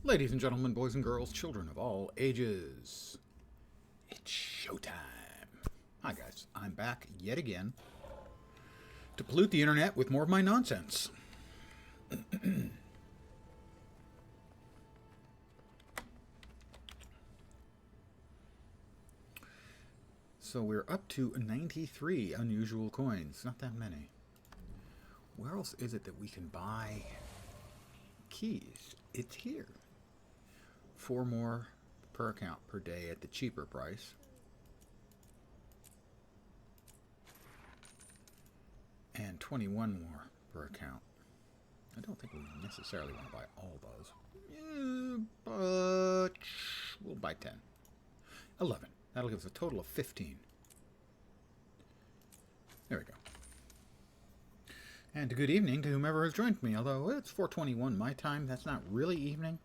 Ladies and gentlemen, boys and girls, children of all ages, it's showtime. Hi guys, I'm back yet again to pollute the internet with more of my nonsense. So we're up to 93 unusual coins, not that many. Where else is it that we can buy keys? It's here. 4 more per account per day at the cheaper price. And 21 more per account. I don't think we necessarily want to buy all those. But we'll buy 10. 11. That'll give us a total of 15. There we go. And good evening to whomever has joined me, although it's 4:21 my time. That's not really evening.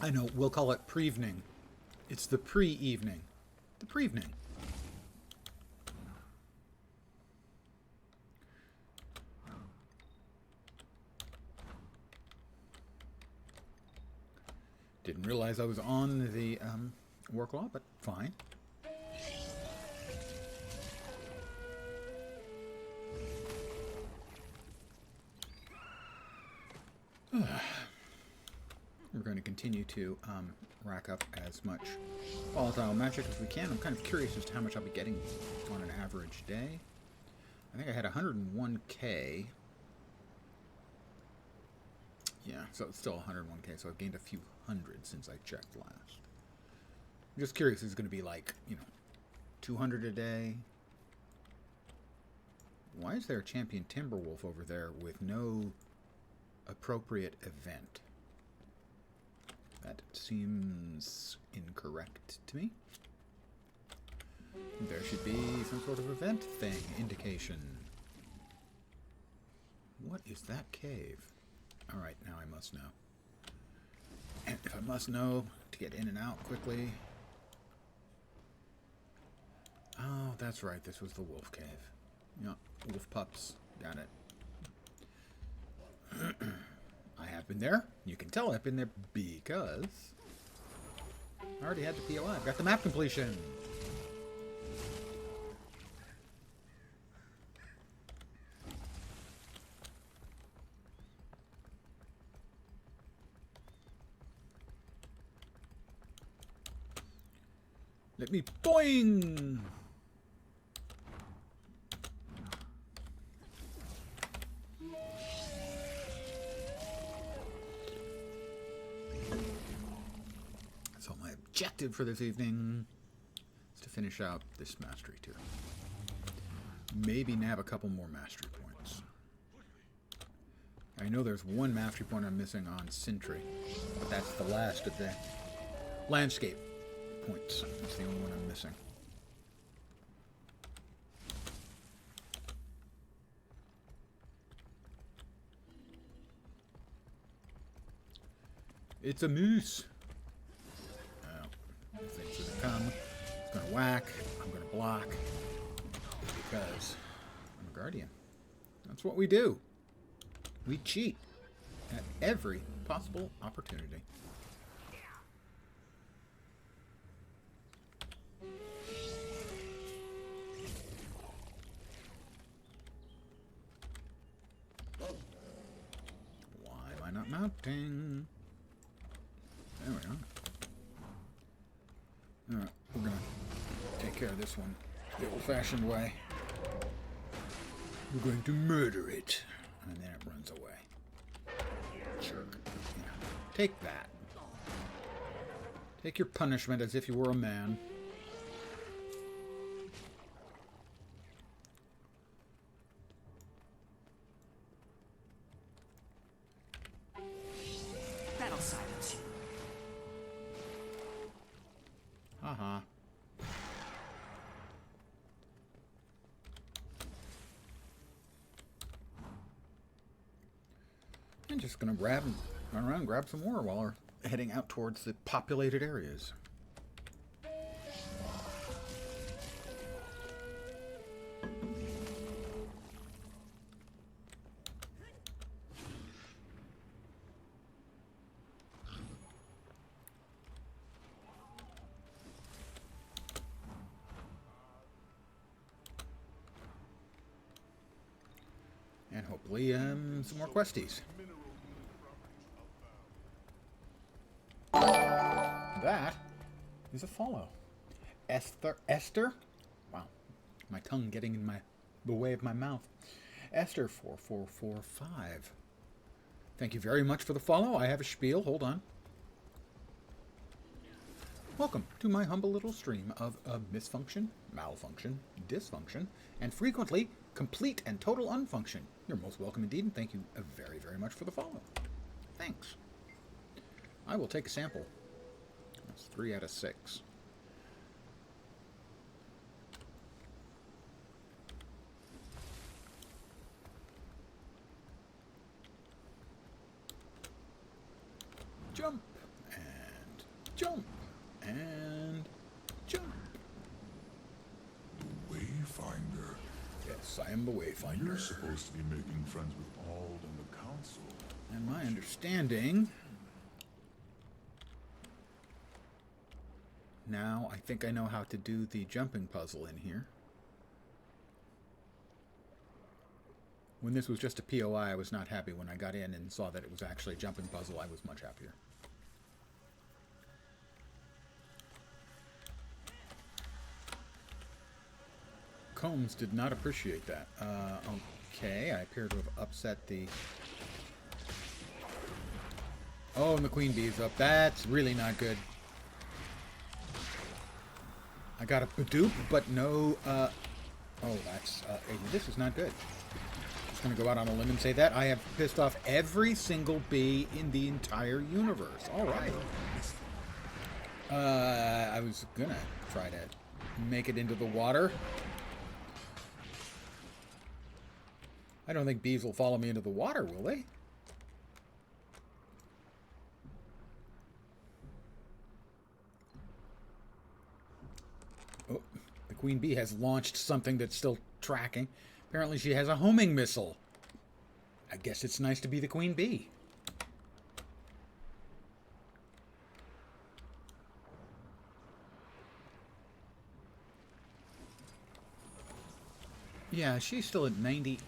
I know, we'll call it pre-evening. It's the pre-evening. The pre-evening. Didn't realize I was on the work law, but fine. We're going to continue to rack up as much volatile magic as we can. I'm kind of curious as to how much I'll be getting on an average day. I think I had 101k. Yeah, so it's still 101k, so I've gained a few hundred since I checked last. I'm just curious, is it going to be like, 200 a day? Why is there a champion Timberwolf over there with no appropriate event? That seems incorrect to me. There should be some sort of event thing, indication. What is that cave? Alright, now I must know. And if I must know to get in and out quickly. Oh, that's right, this was the wolf cave. Yeah, wolf pups, got it. I have been there. You can tell I've been there because I already had the POI. I've got the map completion. Let me boing! So my objective for this evening is to finish out this mastery tier. Maybe nab a couple more mastery points. I know there's one mastery point I'm missing on Sentry, but that's the last of the landscape points. That's the only one I'm missing. It's a moose. Oh, things are gonna come. It's gonna whack. I'm gonna block because I'm a guardian. That's what we do. We cheat at every possible opportunity. Not mounting. There we go. Alright, we're gonna take care of this one the old-fashioned way. We're going to murder it. And then it runs away. Jerk. Yeah. Take that. Take your punishment as if you were a man. Haha. I'm just gonna run around and grab some more while we're heading out towards the populated areas. hopefully some more questies. That is a follow. Esther? Wow. My tongue getting in the way of my mouth. Esther 4445. Thank you very much for the follow. I have a spiel. Hold on. Welcome to my humble little stream of misfunction, malfunction, dysfunction, and frequently complete and total unfunction. You're most welcome indeed, and thank you very, very much for the follow. Thanks. I will take a sample. That's 3 out of 6. Jump, and jump, and jump. The Wayfinder. Yes, I am the Wayfinder. You're supposed to be making friends with Ald and the Council. And my understanding... Now, I think I know how to do the jumping puzzle in here. When this was just a POI, I was not happy. When I got in and saw that it was actually a jumping puzzle, I was much happier. Combs did not appreciate that. Okay, I appear to have upset the... Oh, and the queen bee's up. That's really not good. I got a Badoop, but no... Oh, that's... this is not good. Just going to go out on a limb and say that. I have pissed off every single bee in the entire universe. All right. I was going to try to make it into the water. I don't think bees will follow me into the water, will they? Oh, the queen bee has launched something that's still tracking. Apparently she has a homing missile. I guess it's nice to be the queen bee. Yeah, she's still at 98%.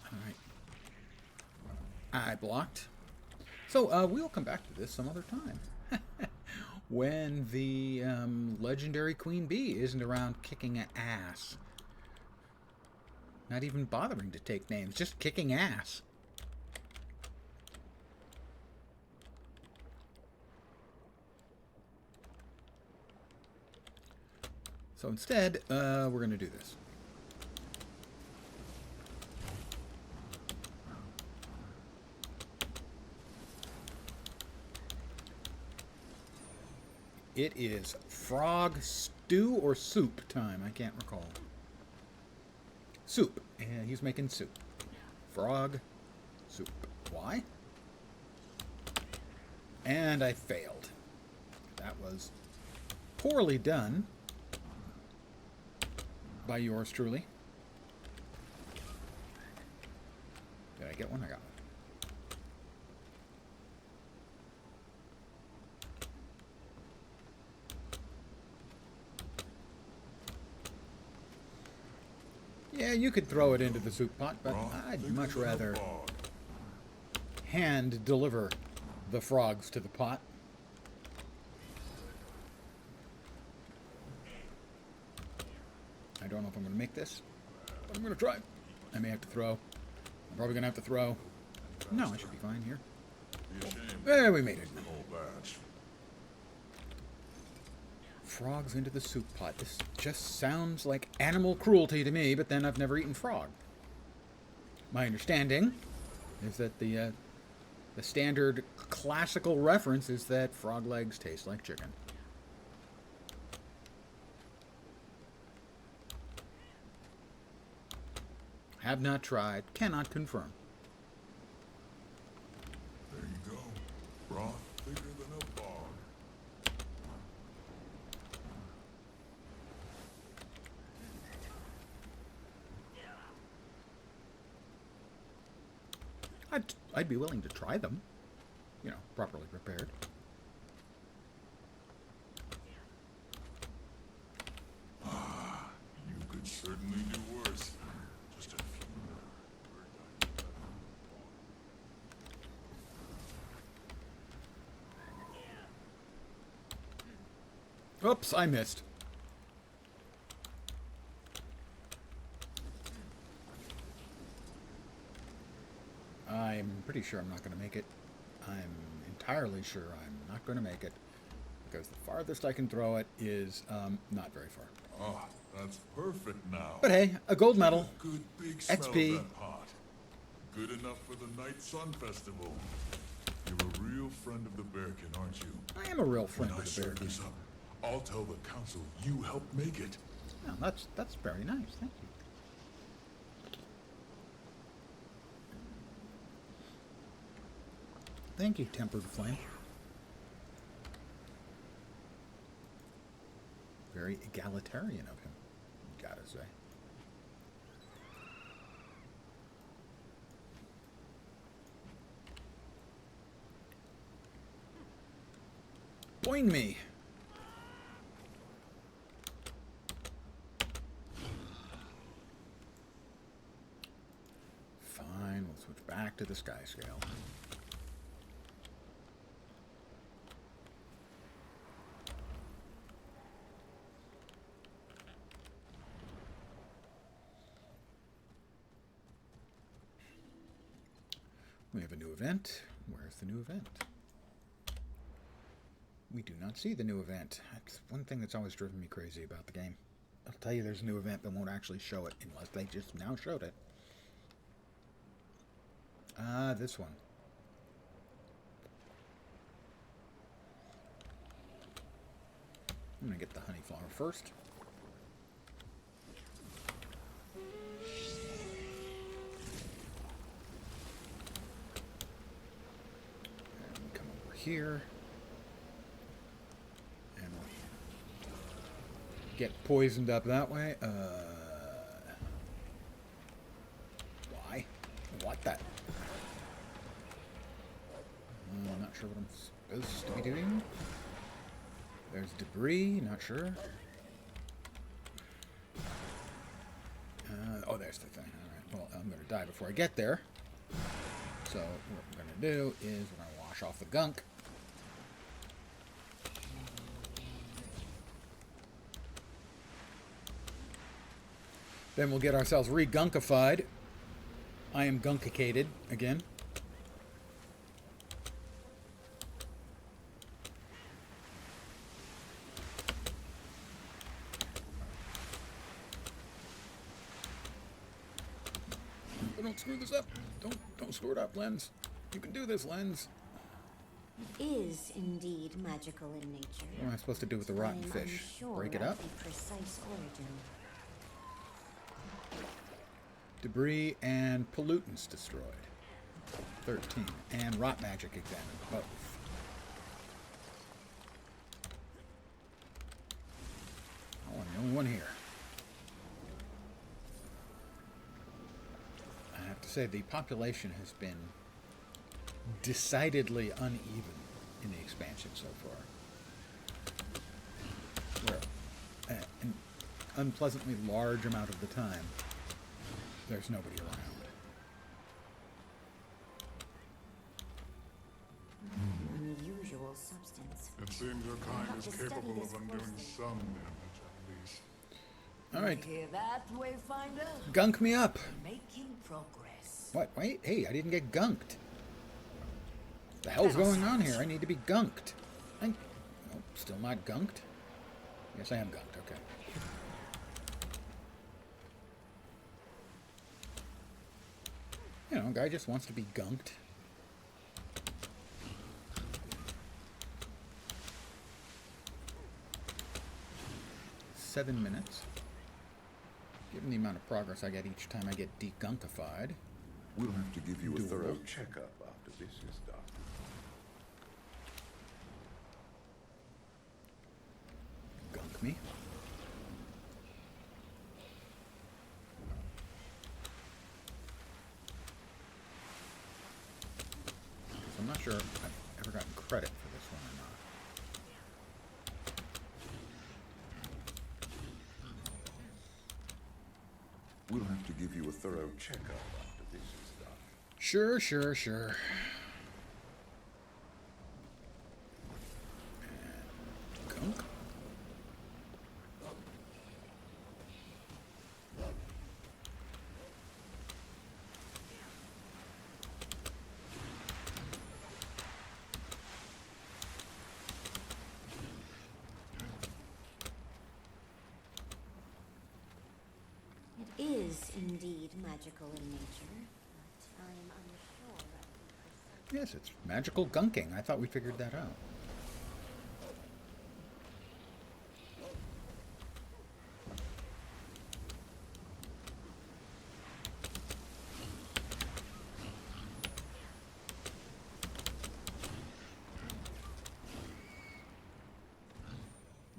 Alright. I blocked. So, we'll come back to this some other time. When the legendary queen bee isn't around kicking ass. Not even bothering to take names, just kicking ass. So instead, we're going to do this. It is frog stew or soup time. I can't recall. Soup. And he's making soup. Frog soup. Why? And I failed. That was poorly done by yours truly. Did I get one? I got one. Yeah, you could throw it into the soup pot, but I'd much rather hand deliver the frogs to the pot. I don't know if I'm going to make this, but I'm going to try. I may have to throw. I'm probably going to have to throw. No, I should be fine here. There, we made it. Frogs into the soup pot. This just sounds like animal cruelty to me, but then I've never eaten frog. My understanding is that the standard classical reference is that frog legs taste like chicken. Have not tried, cannot confirm. There you go. Broth bigger than a bog. I'd be willing to try them, you know, properly prepared. You could certainly do worse. Just Oops, I missed. I'm pretty sure I'm not going to make it. I'm entirely sure I'm not going to make it. Because the farthest I can throw it is not very far. Ah, that's perfect now. But hey, a gold medal. Good big smell XP. of that pot. Good enough for the Night Sun Festival. You're a real friend of the Bearkin, aren't you? I am a real friend When I of the serve Bearkin. this up, I'll tell the council you helped make it. Oh, that's very nice. Thank you. Thank you, Tempered Flame. Very egalitarian of him, gotta say. Boing me! Fine, we'll switch back to the sky scale. We have a new event. Where's the new event? We do not see the new event. That's one thing that's always driven me crazy about the game. I'll tell you there's a new event, but won't actually show it unless they just now showed it. Ah, this one. I'm gonna get the honey flower first. And come over here. And we'll get poisoned up that way. Why? What that? I'm not sure what I'm supposed to be doing. There's debris, not sure. Oh, there's the thing. Alright, well, I'm going to die before I get there. So, what we're going to do is we're going to wash off the gunk. Then we'll get ourselves re-gunkified. I am gunkicated again. Don't screw this up. Don't screw it up, Lens. You can do this, Lens. It is indeed magical in nature. What am I supposed to do with the rotten I'm fish? unsure Break it of up? the precise origin. Debris and pollutants destroyed. 13. And rot magic examined. Both. Oh, I'm the only one here. I have to say, the population has been decidedly uneven in the expansion so far. Where an unpleasantly large amount of the time, there's nobody around. Unusual substance. It seems your kind have is to study capable this of undoing closely. some damage, at least. All right, Hear that, Wayfinder? gunk me up. Making progress. What? Wait, hey, I didn't get gunked. The hell's going on here? I need to be gunked. Nope, still not gunked. Yes, I am gunked. Okay. You know, a guy just wants to be gunked. Seven minutes. Given the amount of progress I get each time I get degunkified. We'll have to give you a Duel. thorough checkup after this is done. Gunk me. I'm not sure I've ever gotten credit for this one or not. We'll have to give you a thorough checkup after this is done. Sure. And gunk. is indeed magical in nature, but I am unsure of the precise... Yes, it's magical gunking. I thought we figured that out.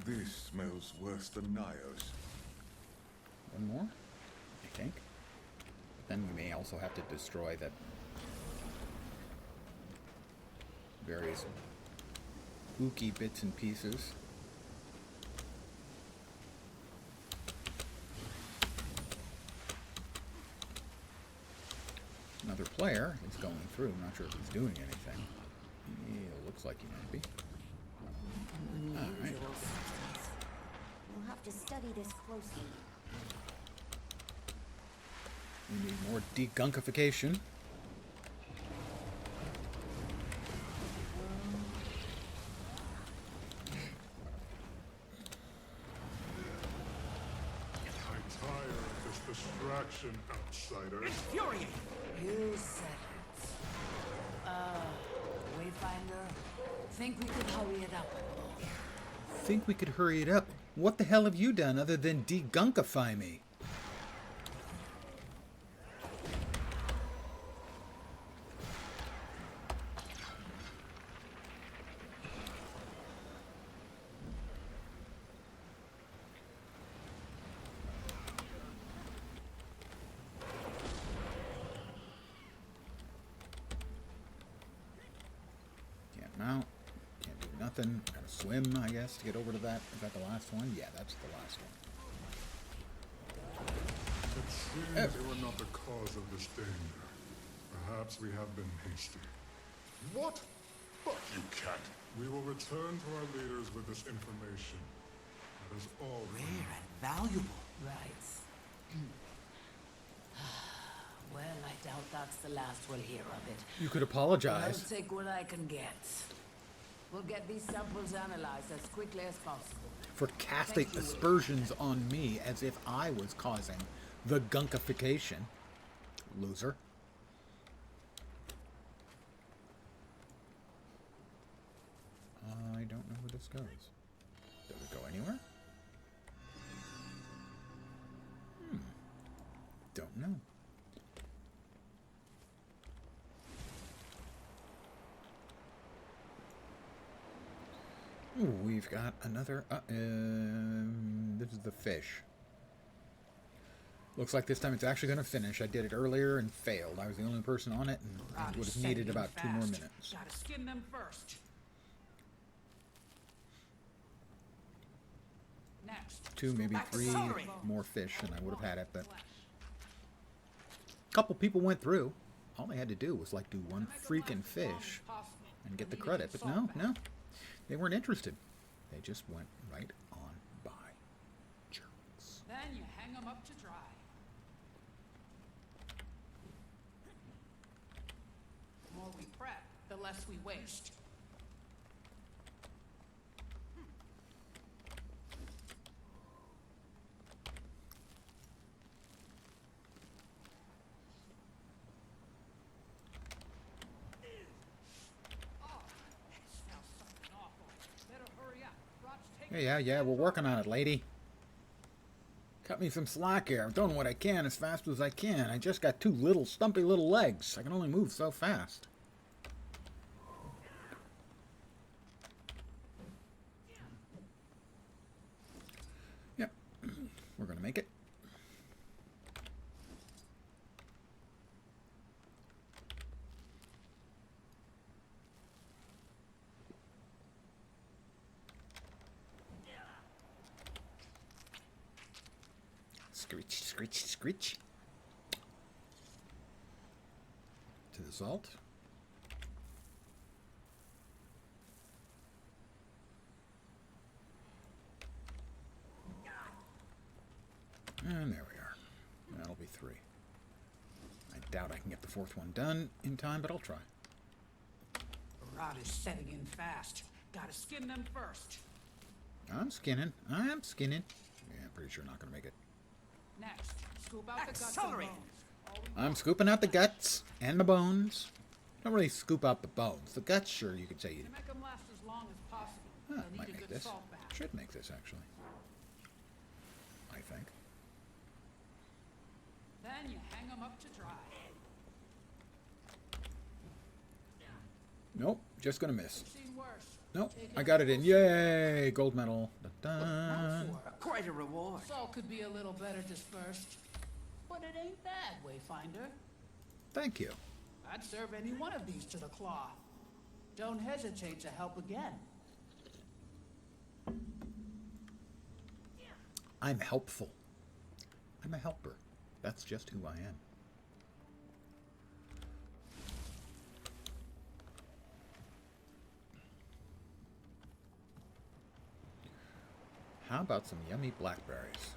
This smells worse than Nios. One more, I think. But then we may also have to destroy the various spooky bits and pieces. Another player is going through. I'm not sure if he's doing anything. It looks like he might be. An All right. unusual substance. We'll have to study this closely. We need more degunkification. I'm tired of this distraction, outsider. Infuriating! You said it. Wayfinder, think we could hurry it up? Think we could hurry it up. What the hell have you done other than degunkify me? Can't mount. Can't do nothing. Gotta swim, I guess, to get over to that. Is that the last one? Yeah, that's the last one. It seems you were not the cause of this danger. Perhaps we have been hasty. What? Fuck you, cat. We will return to our leaders with this information. That is all. Rare and valuable. Right. Well, I doubt that's the last we'll hear of it. You could I'll apologize take what I can get. We'll get these samples analyzed as quickly as possible. for casting Thank you. aspersions on me as if I was causing the gunkification. Loser. I don't know where this goes. Does it go anywhere? Don't know. Ooh, we've got another. This is the fish. Looks like this time it's actually going to finish. I did it earlier and failed. I was the only person on it, and I would have needed about 2 more minutes. Gotta skin them first. Next. 2, maybe Back to 3 soldering. more fish, and I would have had it. But a couple people went through. All they had to do was like do one freaking fish and get the credit. But no, they weren't interested. They just went right on by. Jerks. Then you hang them up to dry. The more we prep, the less we waste. Oh, that smells something awful. Better hurry up. Rob's taking Yeah, we're working on it, lady. Cut me some slack here. I'm doing what I can as fast as I can. I just got 2 little, stumpy little legs. I can only move so fast. Yep, we're gonna make it. Screech, screech, screech. To the salt. And there we are. That'll be 3. I doubt I can get the 4th one done in time, but I'll try. The rod is setting in fast. Gotta skin them first. I'm skinning. I'm skinning. Yeah, I'm pretty sure not going to make it. Next, scoop out the guts and bones. I'm scooping out the guts and the bones. Don't really scoop out the bones. The guts, sure, you could say you... To make them last as long as possible, Huh, they might need a make good this. salt bath. Should make this, actually. I think. Then you hang them up to dry. Nope, just gonna miss. I've seen worse. Nope, I got it in. Yay! Gold medal. Dun-dun. Quite a reward. Salt could be a little better dispersed, but it ain't bad, Wayfinder. Thank you. I'd serve any one of these to the claw. Don't hesitate to help again. I'm helpful. I'm a helper. That's just who I am. How about some yummy blackberries?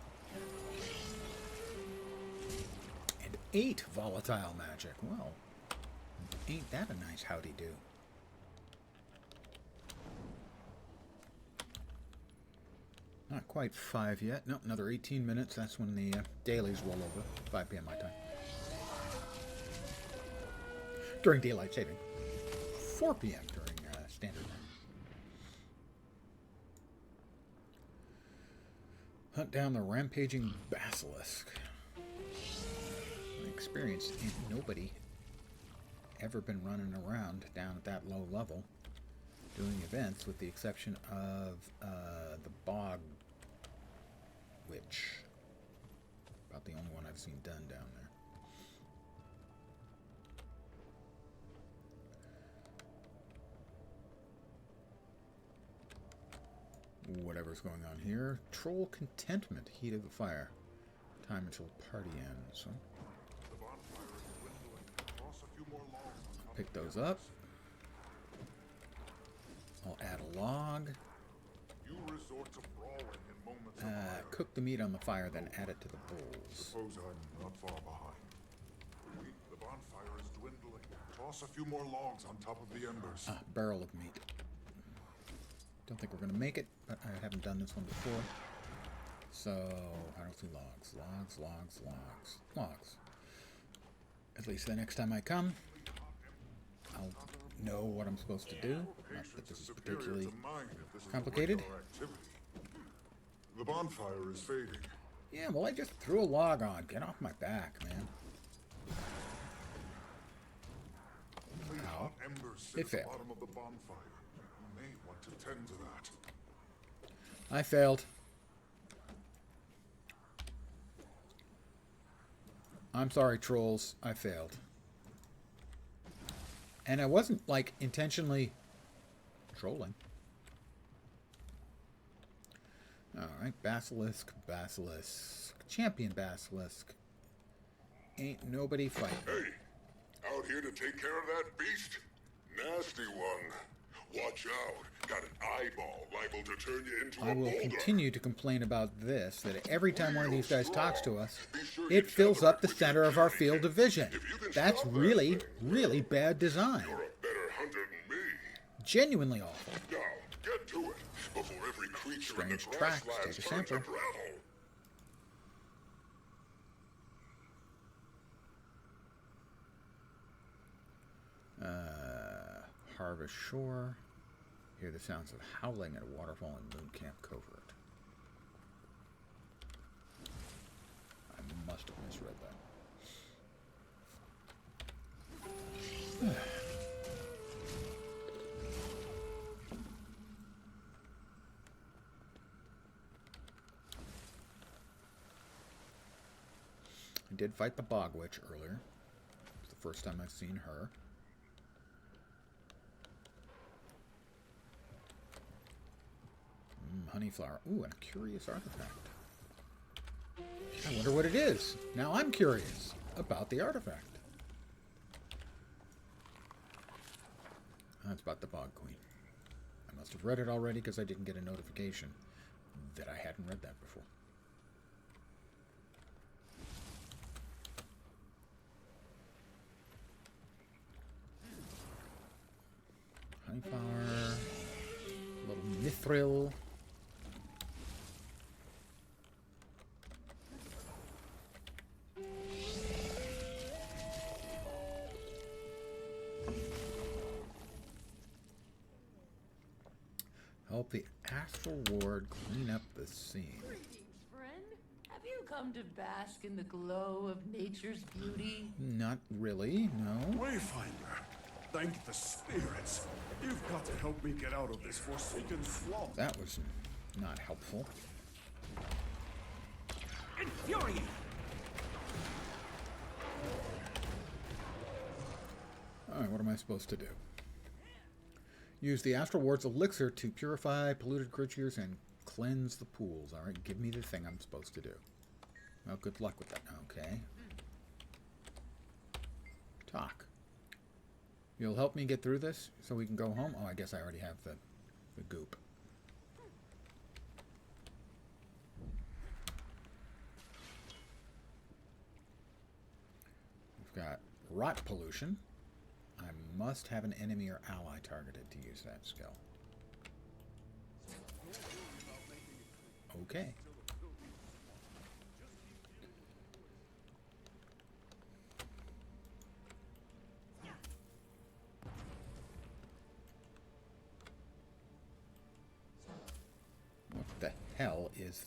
And 8 volatile magic. Well, ain't that a nice howdy-do? Not quite 5 yet. No, another 18 minutes. That's when the dailies roll over. 5 p.m. my time. During daylight saving. 4 p.m. during standard time. Hunt down the rampaging basilisk. My experience ain't nobody ever been running around down at that low level doing events, with the exception of the bog witch. About the only one I've seen done down there. Whatever's going on here. Troll contentment. Heat of the fire. Time until party ends. So I'll pick those up. I'll add a log. You resort to brawling in moments of ire. Cook the meat on the fire, then add it to the bowls. Suppose I'm not far behind. The bonfire is dwindling. Toss a few more logs on top of the embers. Barrel of meat. Don't think we're going to make it, but I haven't done this one before. So, I don't see logs. Logs. At least the next time I come, I'll know what I'm supposed to do. Not that this is particularly complicated. The bonfire is fading. Yeah, well, I just threw a log on. Get off my back, man. Ow. Embers sit It at the failed. bottom of the bonfire. You may want to tend to that. I failed. I'm sorry, trolls. I failed. And I wasn't, like, intentionally trolling. Alright, basilisk. Champion basilisk. Ain't nobody fighting. Hey, out here to take care of that beast? Nasty one. Watch out. Got an eyeball liable to turn you into I a will boulder. continue to complain about this, that every time one of these guys talks to us, it fills up the center of our field of vision. That's really, really bad design. You're a better hunter than me. Genuinely awful. Now, get to it before every creature in the Strange tracks. grasslands Take a turns to sample. gravel. Harvest Shore. Hear the sounds of howling at a waterfall in Moon Camp Covert. I must have misread that. I did fight the Bog Witch earlier. It's the first time I've seen her. Honeyflower. Ooh, and a curious artifact. I wonder what it is. Now I'm curious about the artifact. That's about the Bog Queen. I must have read it already because I didn't get a notification that I hadn't read that before. Honeyflower. Little mithril. Help the Astral Ward clean up the scene. Greetings, friend. Have you come to bask in the glow of nature's beauty? Not really, no. Wayfinder, thank the spirits. You've got to help me get out of this forsaken swamp. That was not helpful. Infuriating! Alright, what am I supposed to do? Use the Astral Ward's elixir to purify polluted creatures and cleanse the pools. Alright, give me the thing I'm supposed to do. Well, good luck with that. Okay. Talk. You'll help me get through this so we can go home? Oh, I guess I already have the goop. We've got rot pollution. I must have an enemy or ally targeted to use that skill. Okay. What the hell is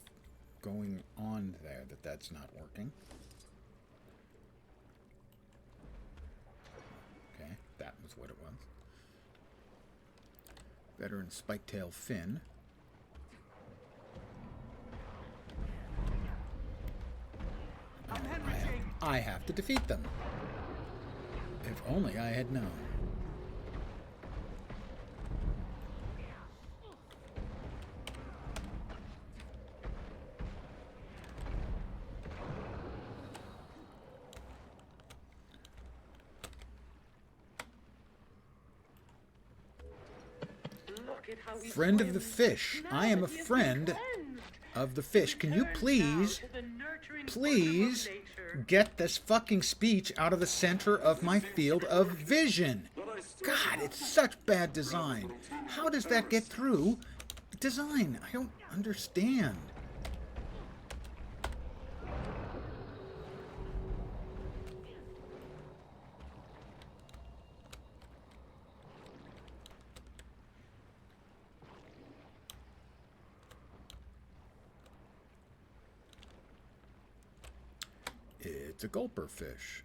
going on there that's not working? Okay, that was what it was. Veteran Spiketail Fin. I have to defeat them. If only I had known. Friend of the fish. I am a friend of the fish. Can you please get this fucking speech out of the center of my field of vision? God, it's such bad design. How does that get through design? I don't understand. It's a gulper fish.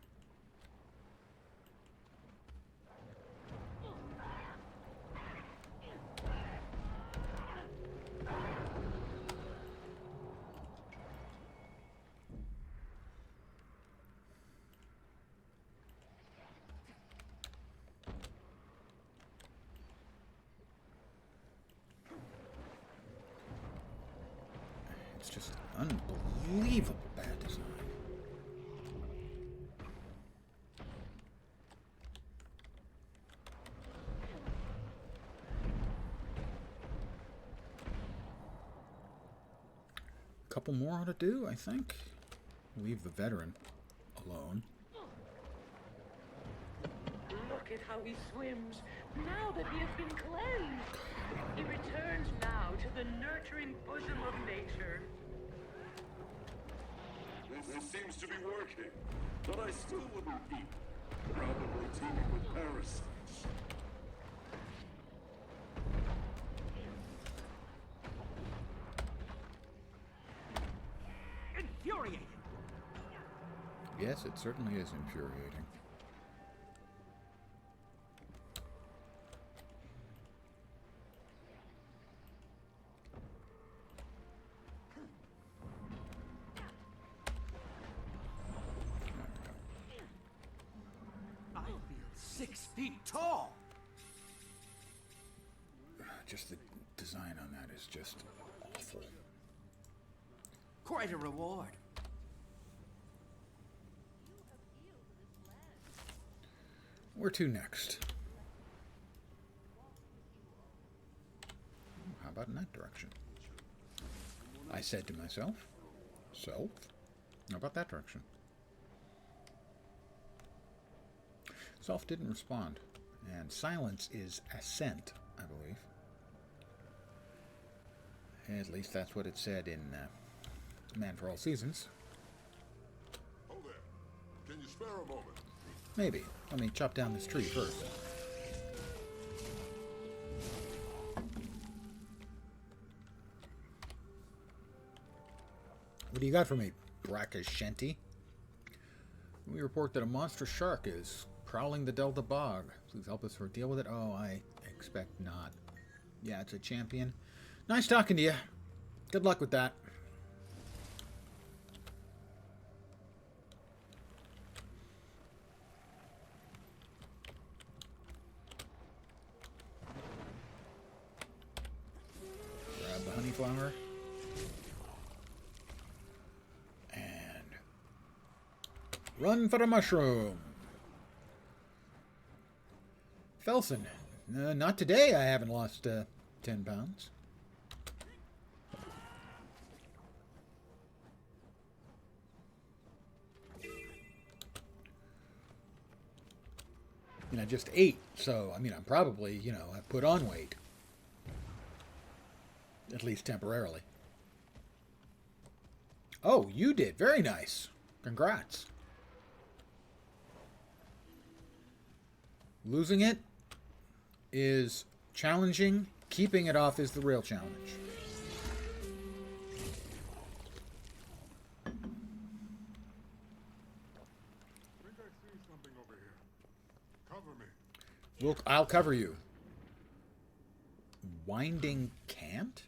It's just unbelievable bad design. Couple more ought to do, I think. Leave the veteran alone. Look at how he swims, now that he has been cleansed. He returns now to the nurturing bosom of nature. This seems to be working, but I still wouldn't eat. Probably teeming with parasites. Infuriating! Yes, it certainly is infuriating. I feel 6 feet tall! Just the design on that is just awful. Quite a reward. Where to next? How about in that direction? I said to myself, so, how about that direction? Self didn't respond, and silence is assent, I believe. At least that's what it said in Man for All Seasons. Oh there. Can you spare a moment? Maybe. Let me chop down this tree first. do you got for me, Brackish-Shenty? We report that a monster shark is prowling the Delta Bog. Please help us deal with it. Oh, I expect not. Yeah, it's a champion. Nice talking to you. Good luck with that. Grab the honey flower. And run for the mushroom. Felson. Not today. I haven't lost 10 pounds. I just ate, so, I'm probably, I put on weight. At least temporarily. Oh, you did. Very nice. Congrats. Losing it is challenging. Keeping it off is the real challenge. I'll cover you. Winding Cant?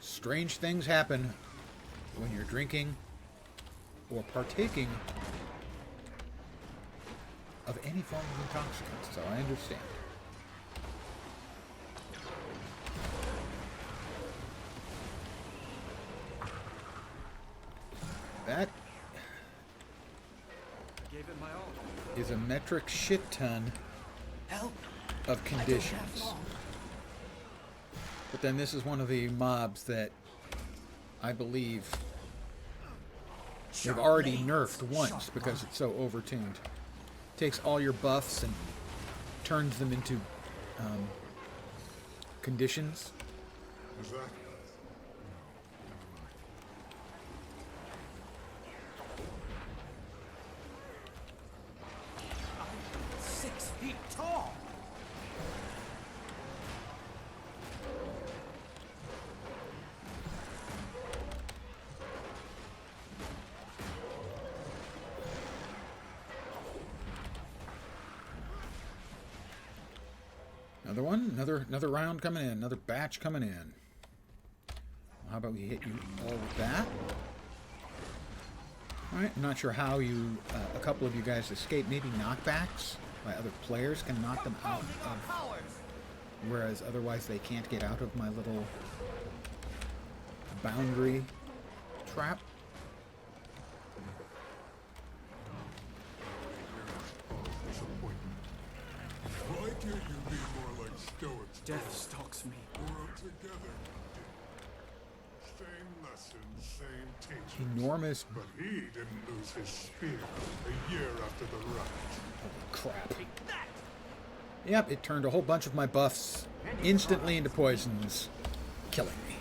Strange things happen when you're drinking or partaking of any form of intoxicant, so I understand. That is a metric shit ton of conditions. But then this is one of the mobs that I believe they've already nerfed once because it's so overtuned. Takes all your buffs and turns them into conditions. Is that? 6 feet tall. Another one, another round coming in, another batch coming in. Well, how about we hit you all with that? All right, I'm not sure how you, a couple of you guys escaped. Maybe knockbacks by other players can knock them out of, whereas otherwise they can't get out of my little boundary trap. Why can't you be more like stoics? Death stalks me. Grow together. Same lesson, same teacher. Enormous. But he didn't lose his spear a year after the riot. Holy crap. Yep, it turned a whole bunch of my buffs instantly into poisons, killing me.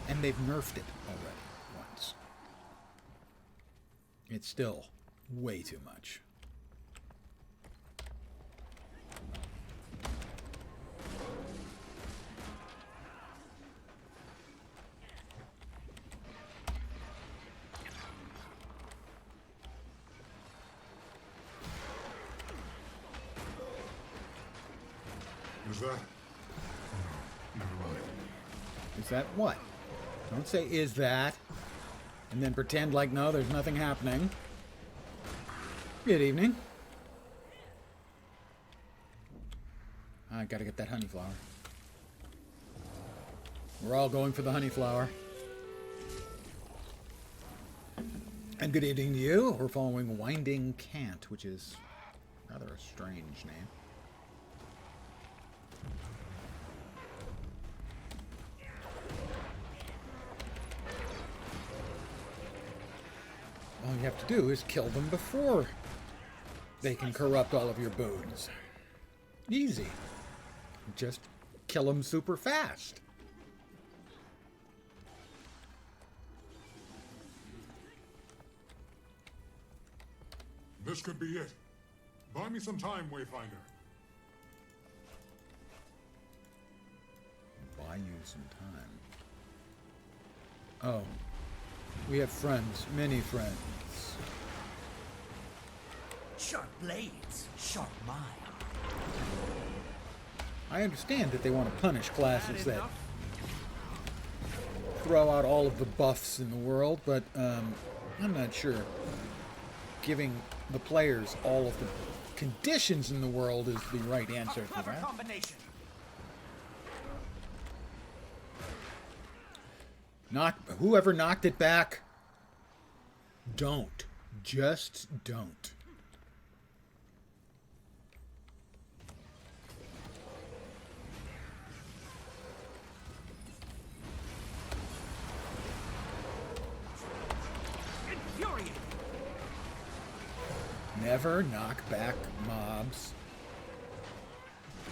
And they've nerfed it already once. It's still way too much. Is that? Never mind. Is that what? Don't say is that, and then pretend like no, there's nothing happening. Good evening. I gotta get that honey flower. We're all going for the honey flower. And good evening to you. We're following Winding Cant, which is rather a strange name. All you have to do is kill them before they can corrupt all of your boons. Easy. Just kill them super fast. This could be it. Buy me some time, Wayfinder. buy you some time. Oh. We have friends. Many friends. Sharp blades, sharp mind. I understand that they want to punish classes that throw out all of the buffs in the world, but I'm not sure giving the players all of the conditions in the world is the right answer for that. Combination. Whoever knocked it back, don't. Just don't. Infuriating. Never knock back mobs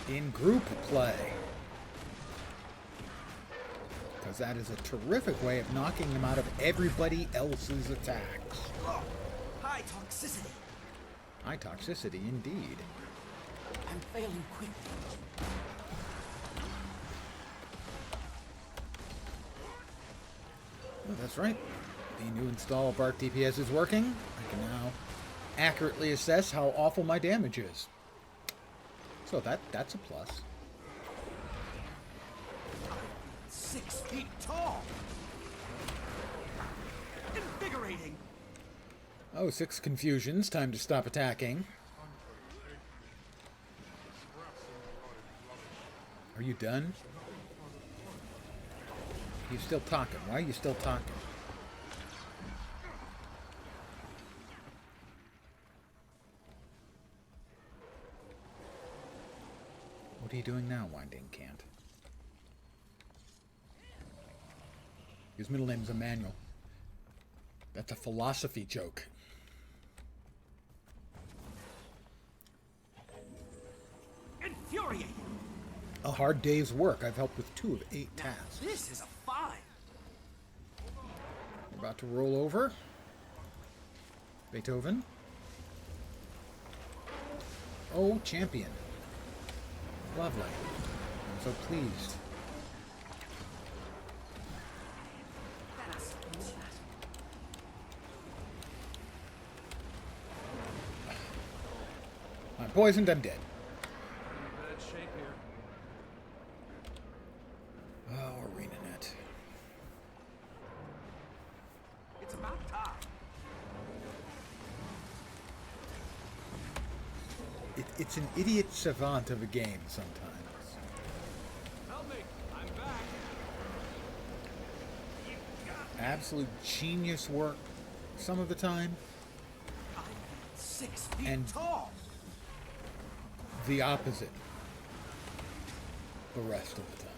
in group play. Because that is a terrific way of knocking them out of everybody else's attacks. Oh, high toxicity. High toxicity, indeed. I'm failing quickly. Oh, that's right. The new install of Arc DPS is working. I can now accurately assess how awful my damage is. So that's a plus. 6 feet tall. Invigorating. Oh, 6 confusions. Time to stop attacking. Are you done? You're still talking. Why are you still talking? What are you doing now, Winding Cant? His middle name is Emmanuel. That's a philosophy joke. Infuriating. A hard day's work. I've helped with 2 of 8 tasks. This is a find. We're about to roll over. Beethoven. Oh, champion. Lovely. I'm so pleased. I'm poisoned, I'm dead. Bad shape here. Oh, ArenaNet. It's about time. It's an idiot savant of a game sometimes. Help me. I'm back. Absolute genius work some of the time, I'm 6 feet And- tall. the opposite the rest of the time.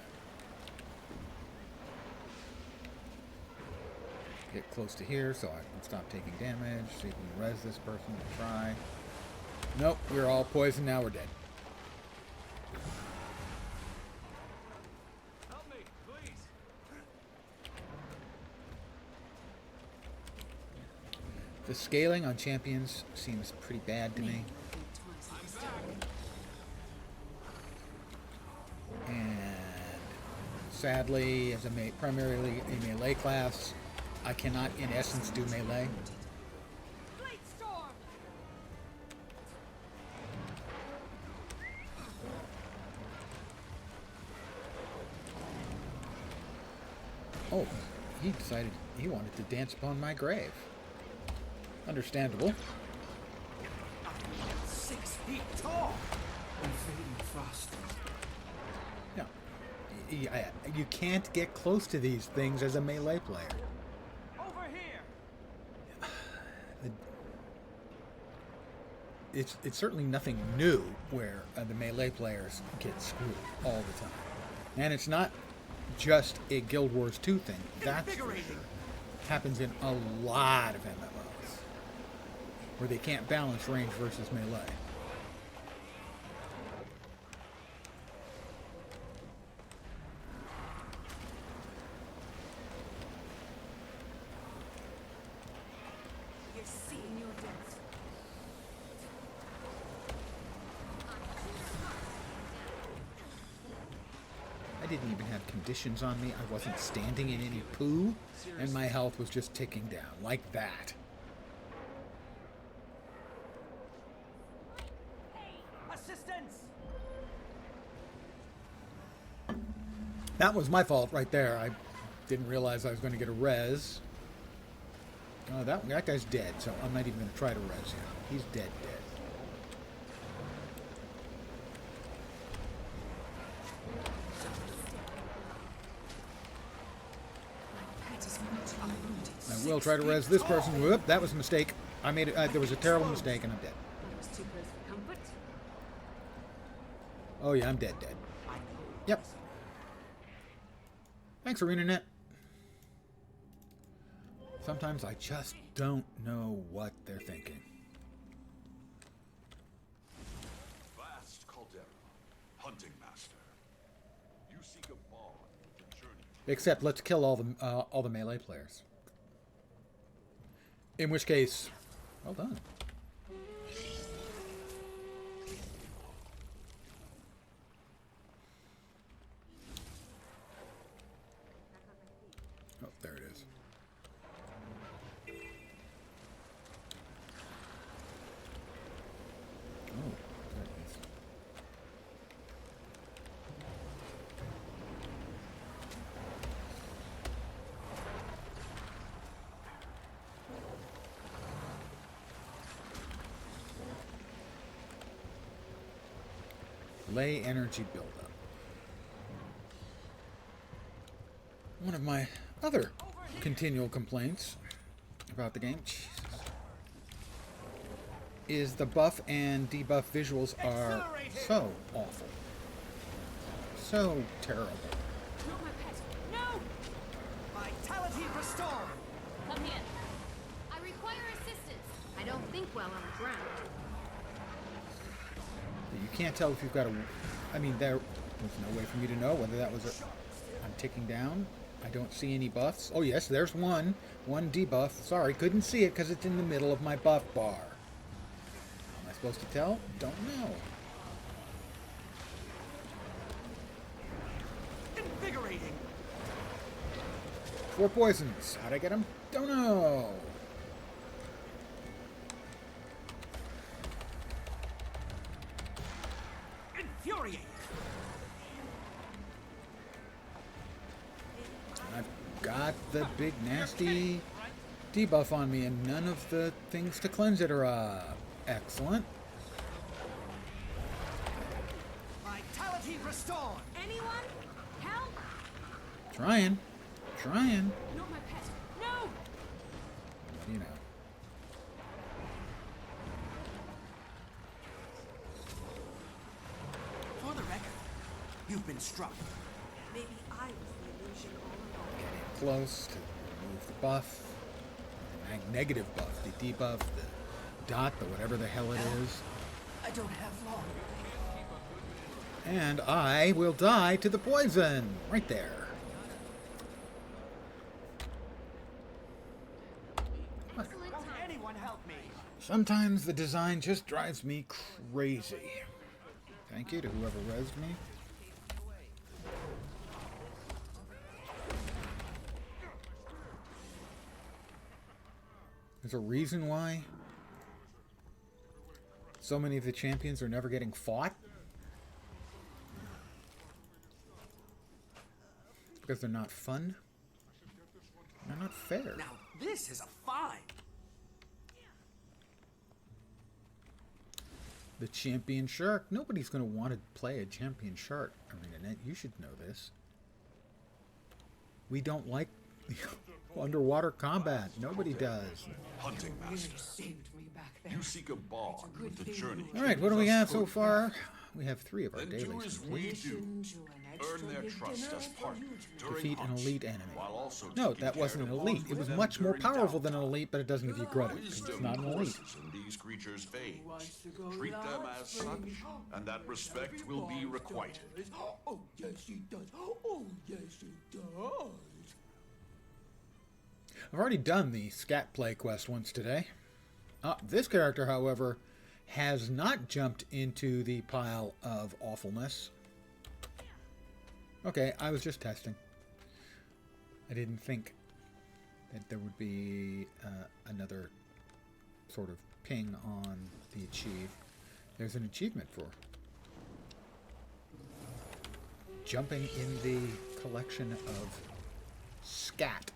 Get close to here so I can stop taking damage, see if we can res this person and try. Nope, we're all poisoned, now we're dead. Help me, please. The scaling on champions seems pretty bad to me. And sadly, as primarily a melee class, I cannot in essence do melee. Blade storm! Oh, he decided he wanted to dance upon my grave. Understandable. 6 feet tall. I'm fading frost. No, you can't get close to these things as a melee player. Over here. It's certainly nothing new where the melee players get screwed all the time. And it's not just a Guild Wars 2 thing. That's for sure. Happens in a lot of MMOs where they can't balance range versus melee. You're seeing your death. I didn't even have conditions on me. I wasn't standing in any poo, and my health was just ticking down like that. Assistance! That was my fault right there. I didn't realize I was going to get a res. Oh, that guy's dead, so I'm not even going to try to res him. He's dead. I will try to res this person. Whoop, that was a mistake. I made it. There was a terrible mistake, and I'm dead. Oh yeah, I'm dead. Yep. Thanks, ArenaNet. Sometimes I just don't know what they're thinking. Vast caldera, hunting master. You seek a bond with the journey. Except let's kill all the melee players. In which case, well done. Oh, there it is. Oh, there it is. Lay energy buildup. One of my other continual complaints about the game is the buff and debuff visuals are so awful. So terrible. Not my pet. No! Vitality restored! Come here. I require assistance. I don't think well on the ground. You can't tell if you've got a... I mean, there's no way for me to know whether that was a... I'm ticking down. I don't see any buffs. Oh, yes, there's one. One debuff. Sorry, couldn't see it because it's in the middle of my buff bar. Am I supposed to tell? Don't know. Invigorating! 4 poisons. How'd I get them? Don't know. Infuriating! I've got the big nasty debuff on me and none of the things to cleanse it are up. Excellent. Vitality restored! Anyone? Help! Trying. Not my pet. No! You know. For the record, you've been struck. Maybe I was the illusion all along. Getting close to remove the buff. The negative buff. The debuff. The dot. The whatever the hell it is. I don't have long. And I will die to the poison. Right there. Excellent Won't time. anyone help me? Sometimes the design just drives me crazy. Thank you to whoever rezzed me. There's a reason why so many of the champions are never getting fought. Because they're not fun. They're not fair. Now, this is a find. The champion shark. Nobody's going to want to play a champion shark. ArenaNet, you should know this. We don't like underwater combat. Nobody does. Hunting master. Saved me back there. You seek a bond with the journey. All right, what do we have so far? We have 3 of our Then do dailies as we complete. do. Earn their trust as partners during Defeat an hunts, elite enemy. while also No, taking that care wasn't an to elite. bond It was with much them more during powerful than an downtime. elite, but it doesn't give you credit. 'Cause it's Wisdom not an elite. courses in these creatures' veins. Treat them as such, and that respect will be requited. Oh, yes, he does. Oh, yes, he does. I've already done the scat play quest once today. This character, however, has not jumped into the pile of awfulness. Okay, I was just testing. I didn't think that there would be another sort of ping on the achieve. There's an achievement for jumping in the collection of scat.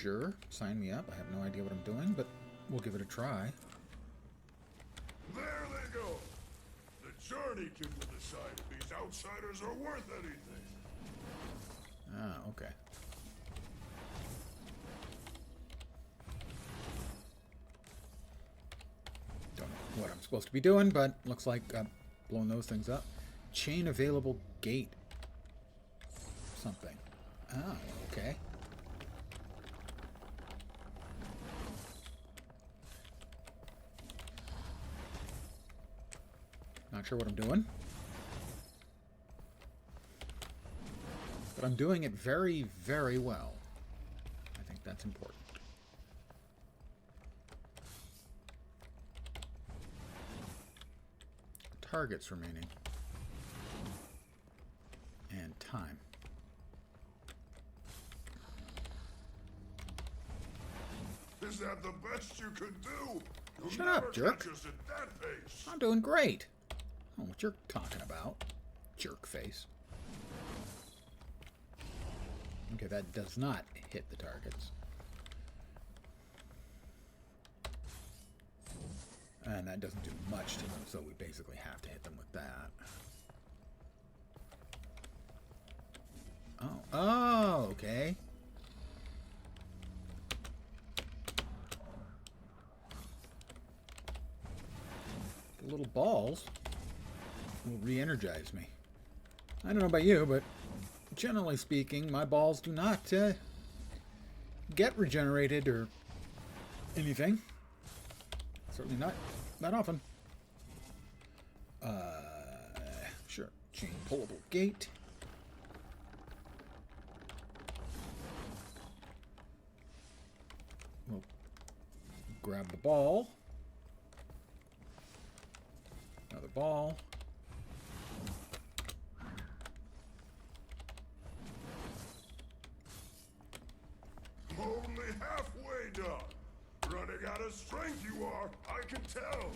Sure, sign me up. I have no idea what I'm doing, but we'll give it a try. There they go. The journey can decide if these outsiders are worth anything. Ah, okay. Don't know what I'm supposed to be doing, but looks like I'm blowing those things up. Chain available gate. Something. Oh, okay. Not sure what I'm doing. But I'm doing it very, very well. I think that's important. Targets remaining. And time. Is that the best you could do? You'll Shut up, never jerk. catch us at that pace. I'm doing great. Oh, what you're talking about, jerk face. Okay, that does not hit the targets. And that doesn't do much to them, so we basically have to hit them with that. Oh, oh, okay. The little balls will re-energize me. I don't know about you, but generally speaking, my balls do not get regenerated or anything. Certainly not that often. Sure. Chain pullable gate. We'll grab the ball. Another ball. Only halfway done. Running out of strength you are, I can tell.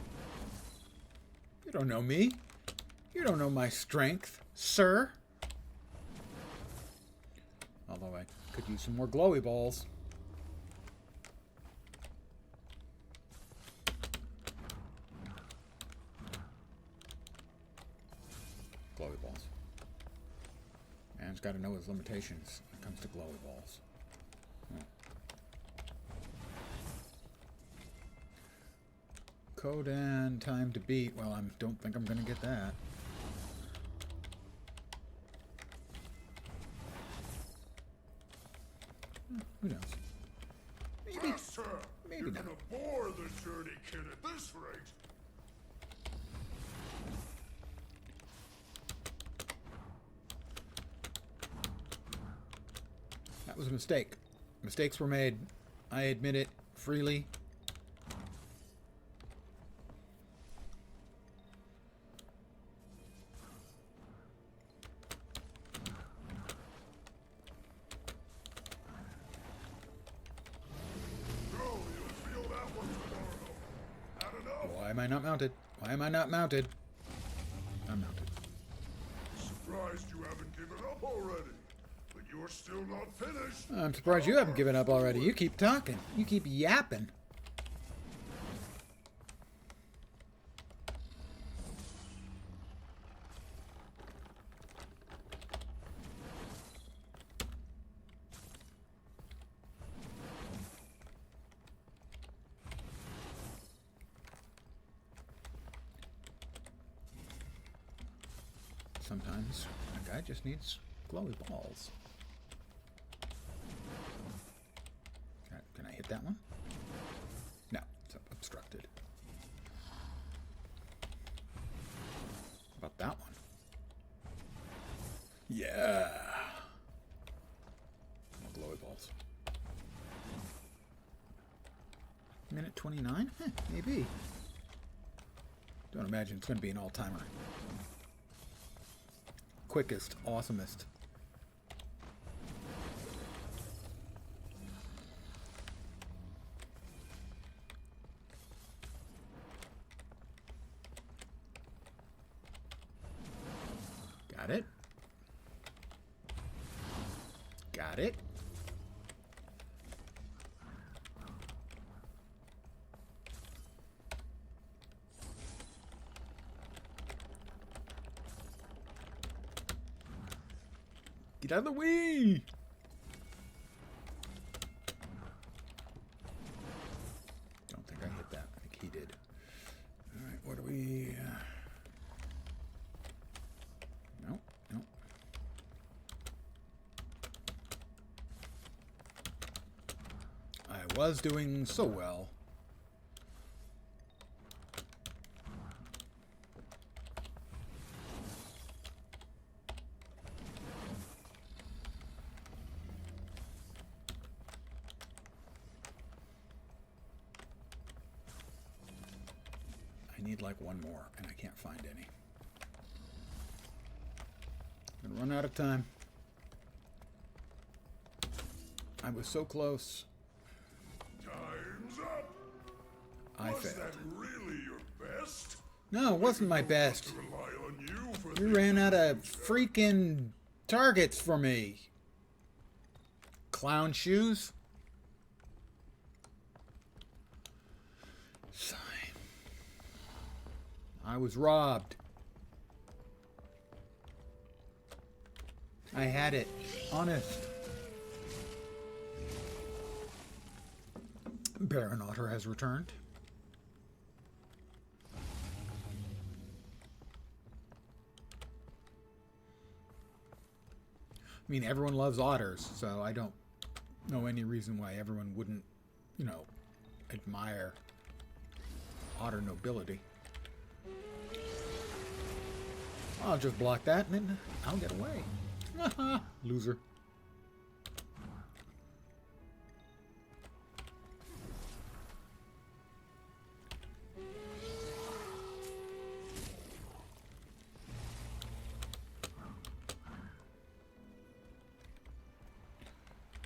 You don't know me. You don't know my strength, sir. Although I could use some more glowy balls. Glowy balls. Man's got to know his limitations when it comes to glowy balls. Hmm. Code and time to beat. Well, I don't think I'm going to get that. Who knows? Maybe. Faster! Maybe You're not. gonna bore the journey kid at this rate. That was a mistake. Mistakes were made. I admit it freely. Oh, you'll feel that one tomorrow. Had enough? Why am I not mounted? Why am I not mounted? I'm mounted. Surprised you haven't given up already. But you're still not finished. I'm surprised you haven't given up already. You keep talking. You keep yapping. Sometimes a guy just needs glowy balls. Can I hit that one? No, it's obstructed. Yeah. More glowy balls. Minute 29? Maybe. Don't imagine it's going to be an all-timer. Quickest, awesomest. Got it. Got it. Get out of the way! Don't think I hit that. I think he did. Alright, what do we... No, no. I was doing so well. I need like one more, and I can't find any. Gonna run out of time. I was so close. Time's up. I Was failed. that really your best? No, it wasn't my best. To rely on you for You the ran out of freaking targets for me. Clown shoes. Sigh. I was robbed. I had it. Honest. Baron Otter has returned. I mean, everyone loves otters, so I don't know any reason why everyone wouldn't, you know, admire otter nobility. I'll just block that and then I'll get away. Haha, loser.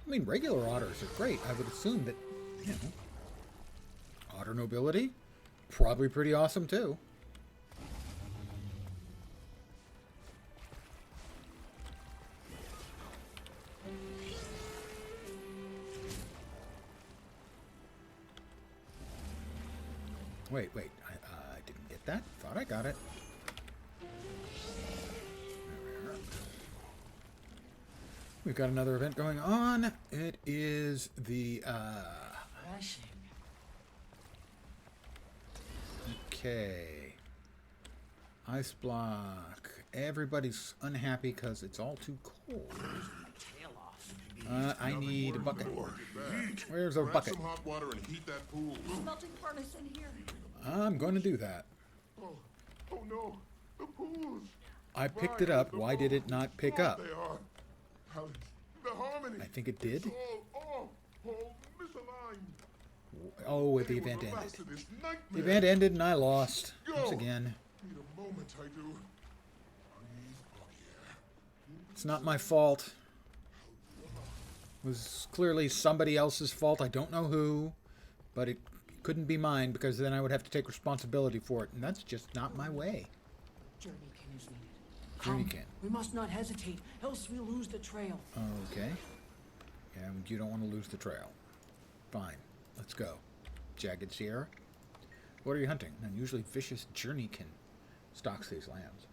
I mean, regular otters are great. I would assume that, you know, otter nobility, probably pretty awesome too. Wait, I didn't get that. Thought I got it. We've got another event going on. It is the, Rushing. okay. Ice block. Everybody's unhappy because it's all too cold. Tail off. I need a bucket. Heat. Where's our Grab bucket? some hot water and heat that pool. Melting furnace in here. I'm going to do that. Oh no, the pools. I picked it up. Why did it not pick up? They are. Alex, the harmony. I think it did. All misaligned. Oh, the They were event the ended. last of this The nightmare. event ended and I lost. Once Go. again. Need a moment, I do. Breathe, Buggy. It's not my fault. It was clearly somebody else's fault. I don't know who. But it couldn't be mine because then I would have to take responsibility for it. And that's just not my way. Journeykin is needed. Journeykin. We must not hesitate, else we'll lose the trail. Okay. And you don't want to lose the trail. Fine. Let's go. Jagged Sierra. What are you hunting? An unusually vicious journeykin stalks these lands.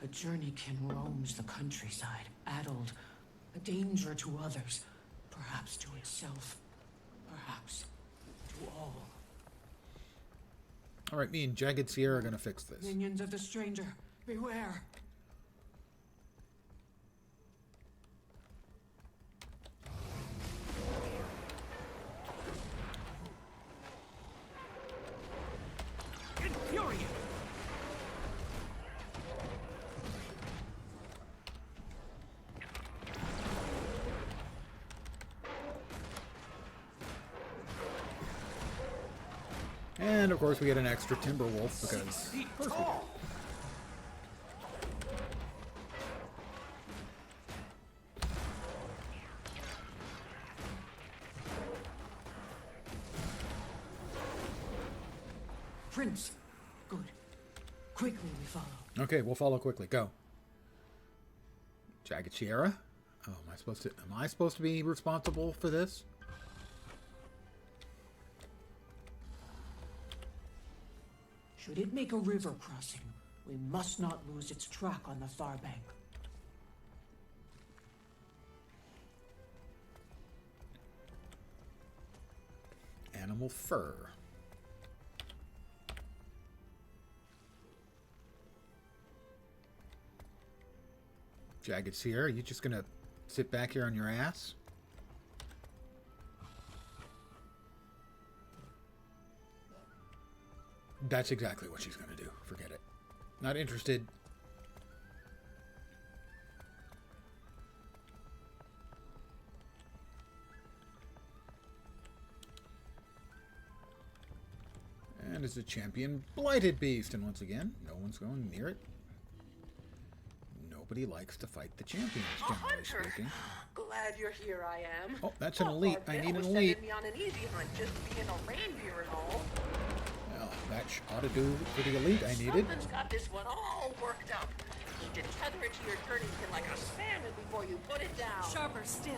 A journeykin roams the countryside, addled, a danger to others, perhaps to itself, perhaps to all. All right, me and Jagged Sierra are going to fix this. Minions of the stranger, beware. Infuriate! And of course we get an extra timber wolf because of course we do. Prince. Good. Quickly we follow. Okay, we'll follow quickly. Go. Jagged Sierra? Oh, am I supposed to be responsible for this? Should it make a river crossing, we must not lose its track on the far bank. Animal fur. Jagged Sierra, you just gonna sit back here on your ass? That's exactly what she's gonna do. Forget it. Not interested. And it's a champion blighted beast, and once again, no one's going near it. Nobody likes to fight the champions, generally speaking. Glad you're here, I am. Oh, that's an elite. I need an elite. Me on an easy hunt, just being a reindeer and all. Well, that ought to do for the elite I needed. Something's got this one all worked up. Need to tether it to your turning pin like a salmon before you put it down. Sharper still.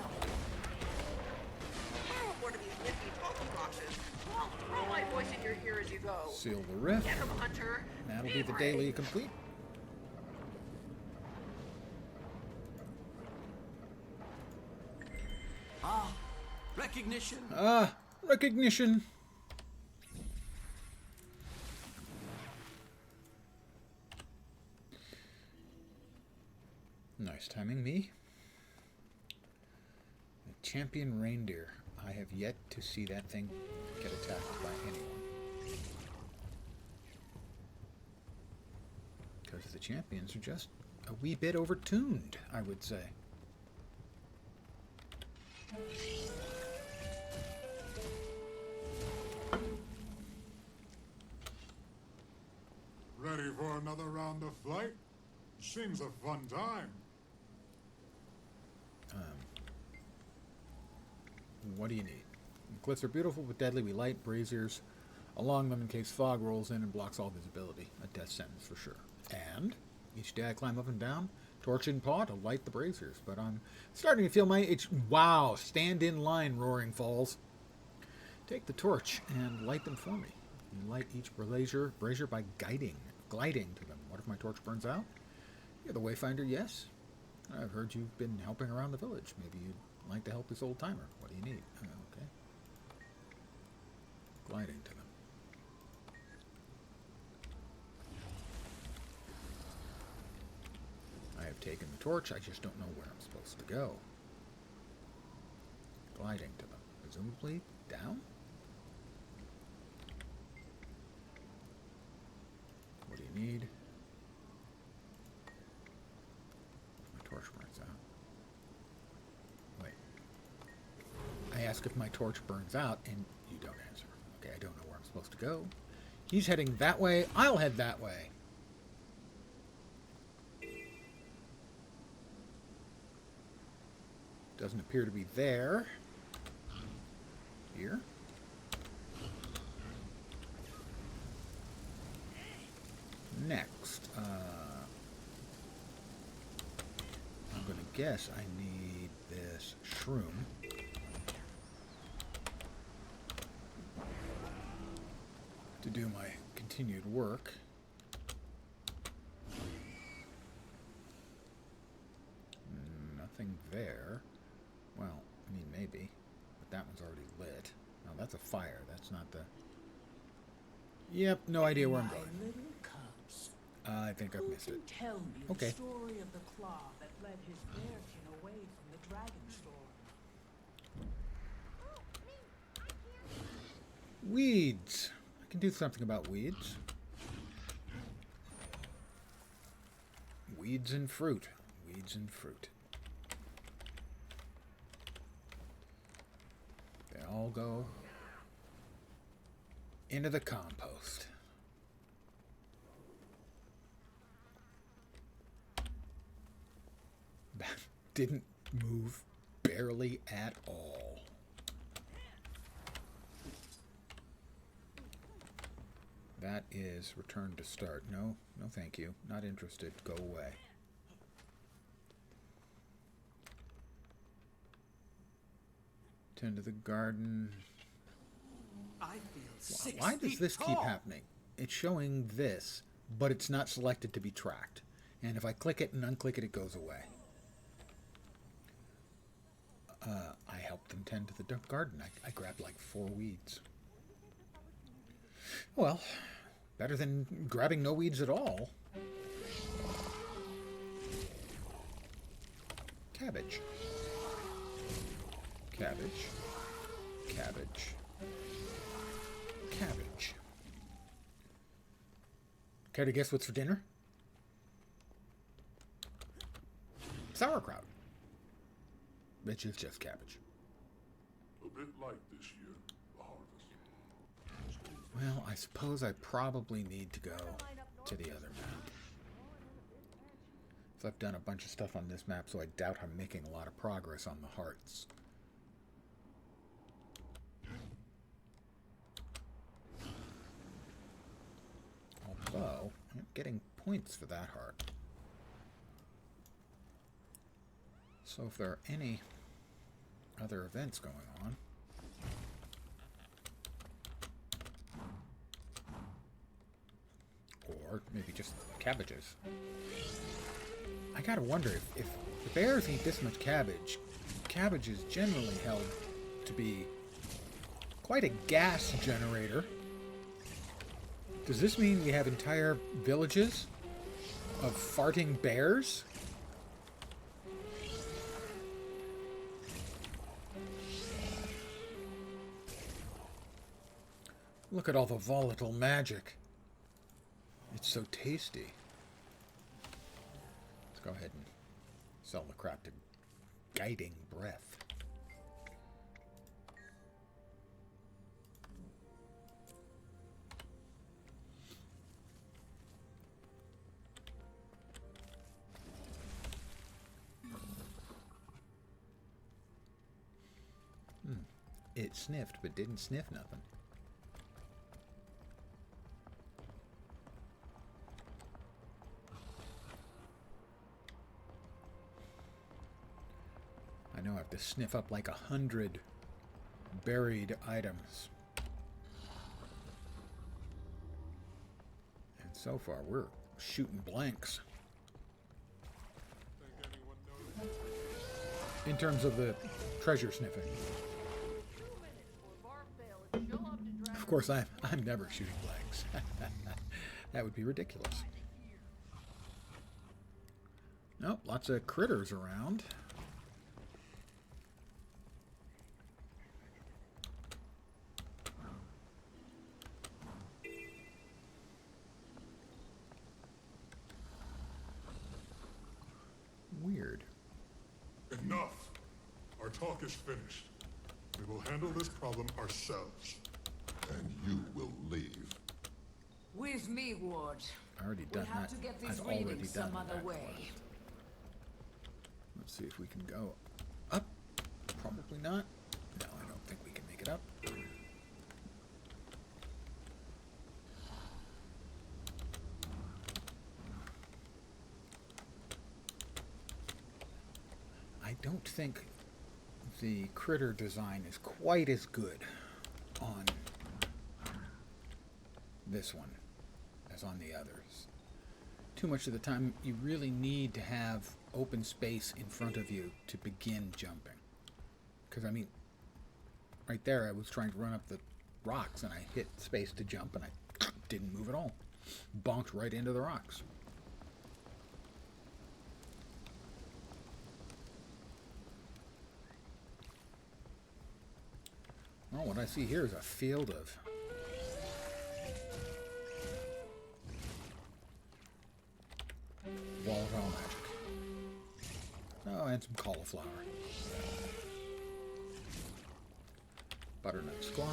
Borrow one of these nifty talkie boxes. I'll throw my voice in your ear as you go. Seal the rift. Get 'em, Hunter. That'll be the daily complete. Ah, recognition. Recognition. Nice timing, me. A champion reindeer. I have yet to see that thing get attacked by anyone. Because the champions are just a wee bit overtuned, I would say. Ready for another round of flight? Seems a fun time. What do you need? The cliffs are beautiful but deadly. We light braziers along them in case fog rolls in and blocks all visibility. A death sentence for sure. And each day I climb up and down, torch in paw to light the braziers. But I'm starting to feel my itch. Wow! Stand in line, Roaring Falls. Take the torch and light them for me. You light each brazier by gliding to them. What if my torch burns out? You're the Wayfinder, yes. I've heard you've been helping around the village. Maybe you'd like to help this old timer. What do you need? Okay. Gliding to them. I have taken the torch. I just don't know where I'm supposed to go. Gliding to them. Presumably down? What do you need? My torch burns out. Wait. I ask if my torch burns out, and you don't answer. Okay, I don't know where I'm supposed to go. He's heading that way. I'll head that way. Doesn't appear to be there. Here. Next. I'm going to guess I need this shroom. To do my continued work. Nothing there. Well, I mean, maybe. But that one's already lit. No, that's a fire. That's not the... Yep, no idea where I'm going. Little cubs. I think I've missed it. Who can tell me Okay. the story of the claw that led his bearkin away from the dragon store? Weeds. I can do something about weeds. Weeds and fruit. Weeds and fruit. They all go. into the compost. That didn't move barely at all. That is return to start. No, no thank you. Not interested. Go away. Tend to the garden. I feel 6 Why does feet this keep tall. happening? It's showing this, but it's not selected to be tracked. And if I click it and unclick it, it goes away. I helped them tend to the garden. I grabbed like 4 weeds. Well, better than grabbing no weeds at all. Cabbage. Cabbage. Cabbage. Cabbage. Care to guess what's for dinner? Sauerkraut. Which is just cabbage. A bit light this year, the harvest. Well, I suppose I probably need to go to the other map. So I've done a bunch of stuff on this map, so I doubt I'm making a lot of progress on the hearts. Although, I'm getting points for that heart. So if there are any other events going on, or maybe just cabbages. I gotta wonder if the bears eat this much cabbage, cabbage is generally held to be quite a gas generator. Does this mean we have entire villages of farting bears? Look at all the volatile magic. It's so tasty. Let's go ahead and sell the crap to Guiding Breath. It sniffed, but didn't sniff nothing. I know I have to sniff up like 100 buried items. And so far, we're shooting blanks. In terms of the treasure sniffing. Of course, I'm never shooting blanks. That would be ridiculous. Nope, lots of critters around. Weird. Enough! Our talk is finished. We will handle this problem ourselves. And you will leave. With me, Ward. I already We'll done have that. to get this I've reading already some done other that way. quest. Let's see if we can go up. Probably not. No, I don't think we can make it up. I don't think the critter design is quite as good on this one as on the others. Too much of the time you really need to have open space in front of you to begin jumping. Because I mean, right there I was trying to run up the rocks and I hit space to jump and I didn't move at all. Bonked right into the rocks. Well, what I see here is a field of volatile magic. Oh, and some cauliflower. Butternut squash.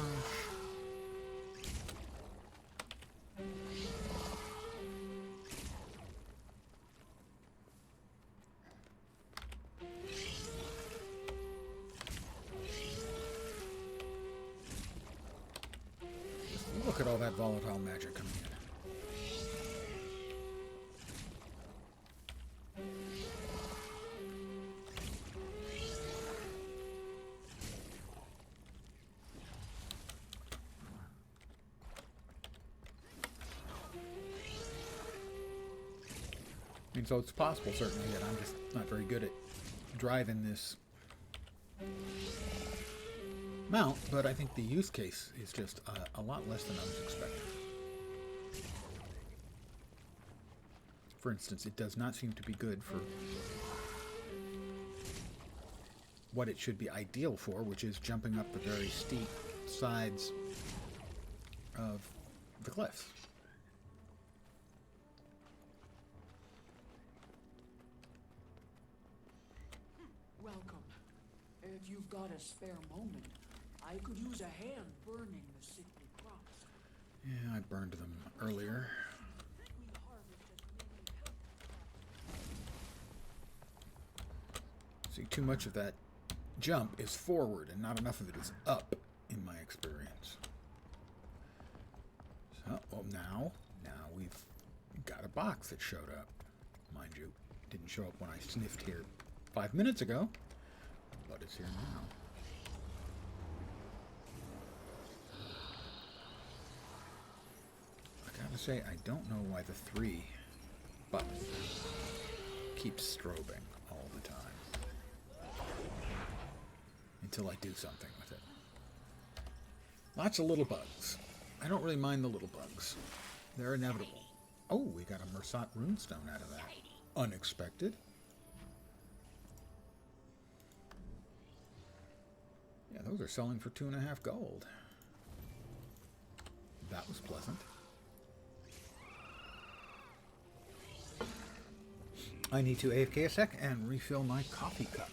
look at all that volatile magic coming in. I mean, so it's possible, certainly, that I'm just not very good at driving this mount, but I think the use case is just a lot less than I was expecting. For instance, it does not seem to be good for what it should be ideal for, which is jumping up the very steep sides of the cliffs. Welcome. If you've got a spare moment, I could use a hand burning the sickly crops. Yeah, I burned them earlier. See, too much of that jump is forward and not enough of it is up, in my experience. So, well, now we've got a box that showed up. Mind you, it didn't show up when I sniffed here 5 minutes ago, but it's here now. I gotta say, I don't know why the 3 button keeps strobing all the time. Until I do something with it. Lots of little bugs. I don't really mind the little bugs. They're inevitable. Oh, we got a Mersat runestone out of that. Unexpected. Yeah, those are selling for 2.5 gold. That was pleasant. I need to AFK a sec and refill my coffee cup.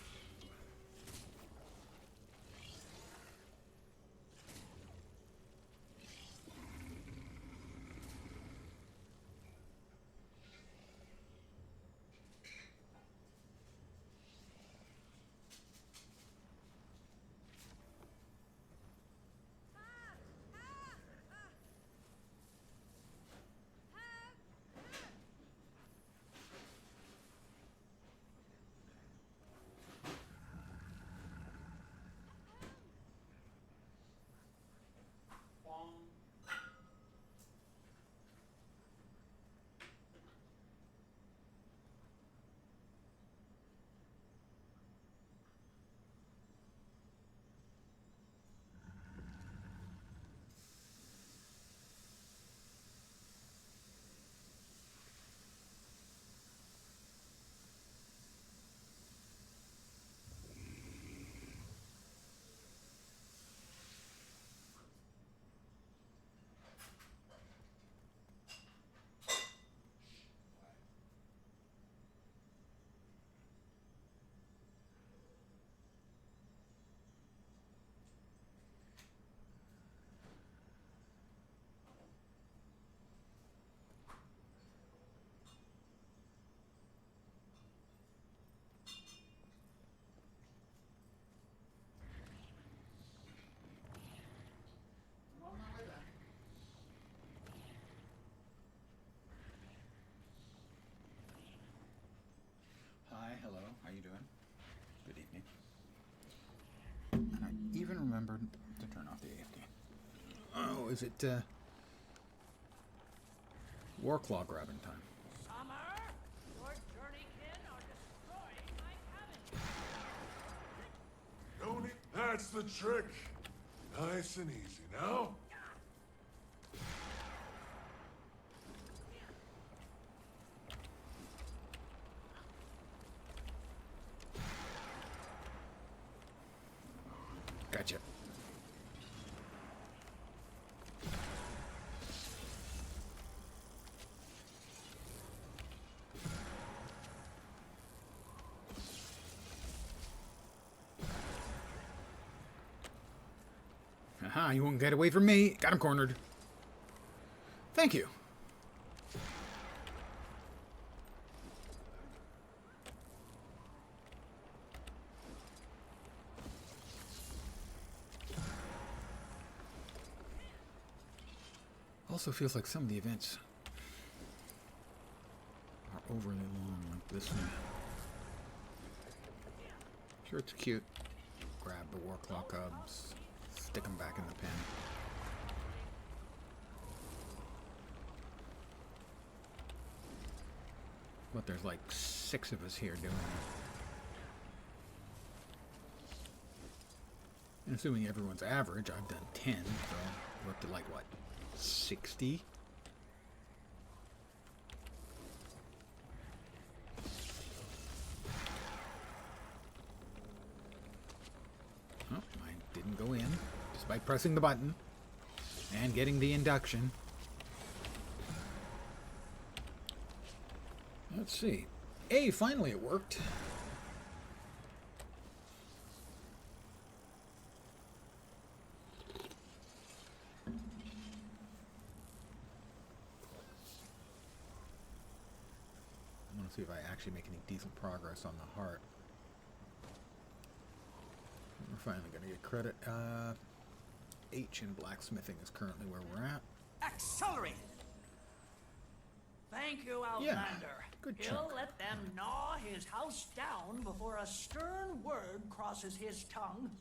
Hi, hello, how you doing? Good evening. And I even remembered to turn off the AFK. Oh, is it, Warclaw grabbing time? Summer, your journeykin are destroying my cabin. No need. That's the trick. Nice and easy. Now? Gotcha. Aha, you won't get away from me. Got him cornered. Thank you. Also feels like some of the events are overly long, like this one. Sure, it's cute. Grab the Warclaw cubs, stick them back in the pen. But there's like 6 of us here doing it. And assuming everyone's average, I've done 10, so we're up to like, what, 60? Oh, I didn't go in, despite pressing the button and getting the induction. Let's see. Hey, finally it worked. I want to see if I actually make any decent progress on the heart. We're finally going to get credit. H in blacksmithing is currently where we're at. Accelerated! Thank you, Outlander. Good He'll chunk. let them gnaw his house down before a stern word crosses his tongue.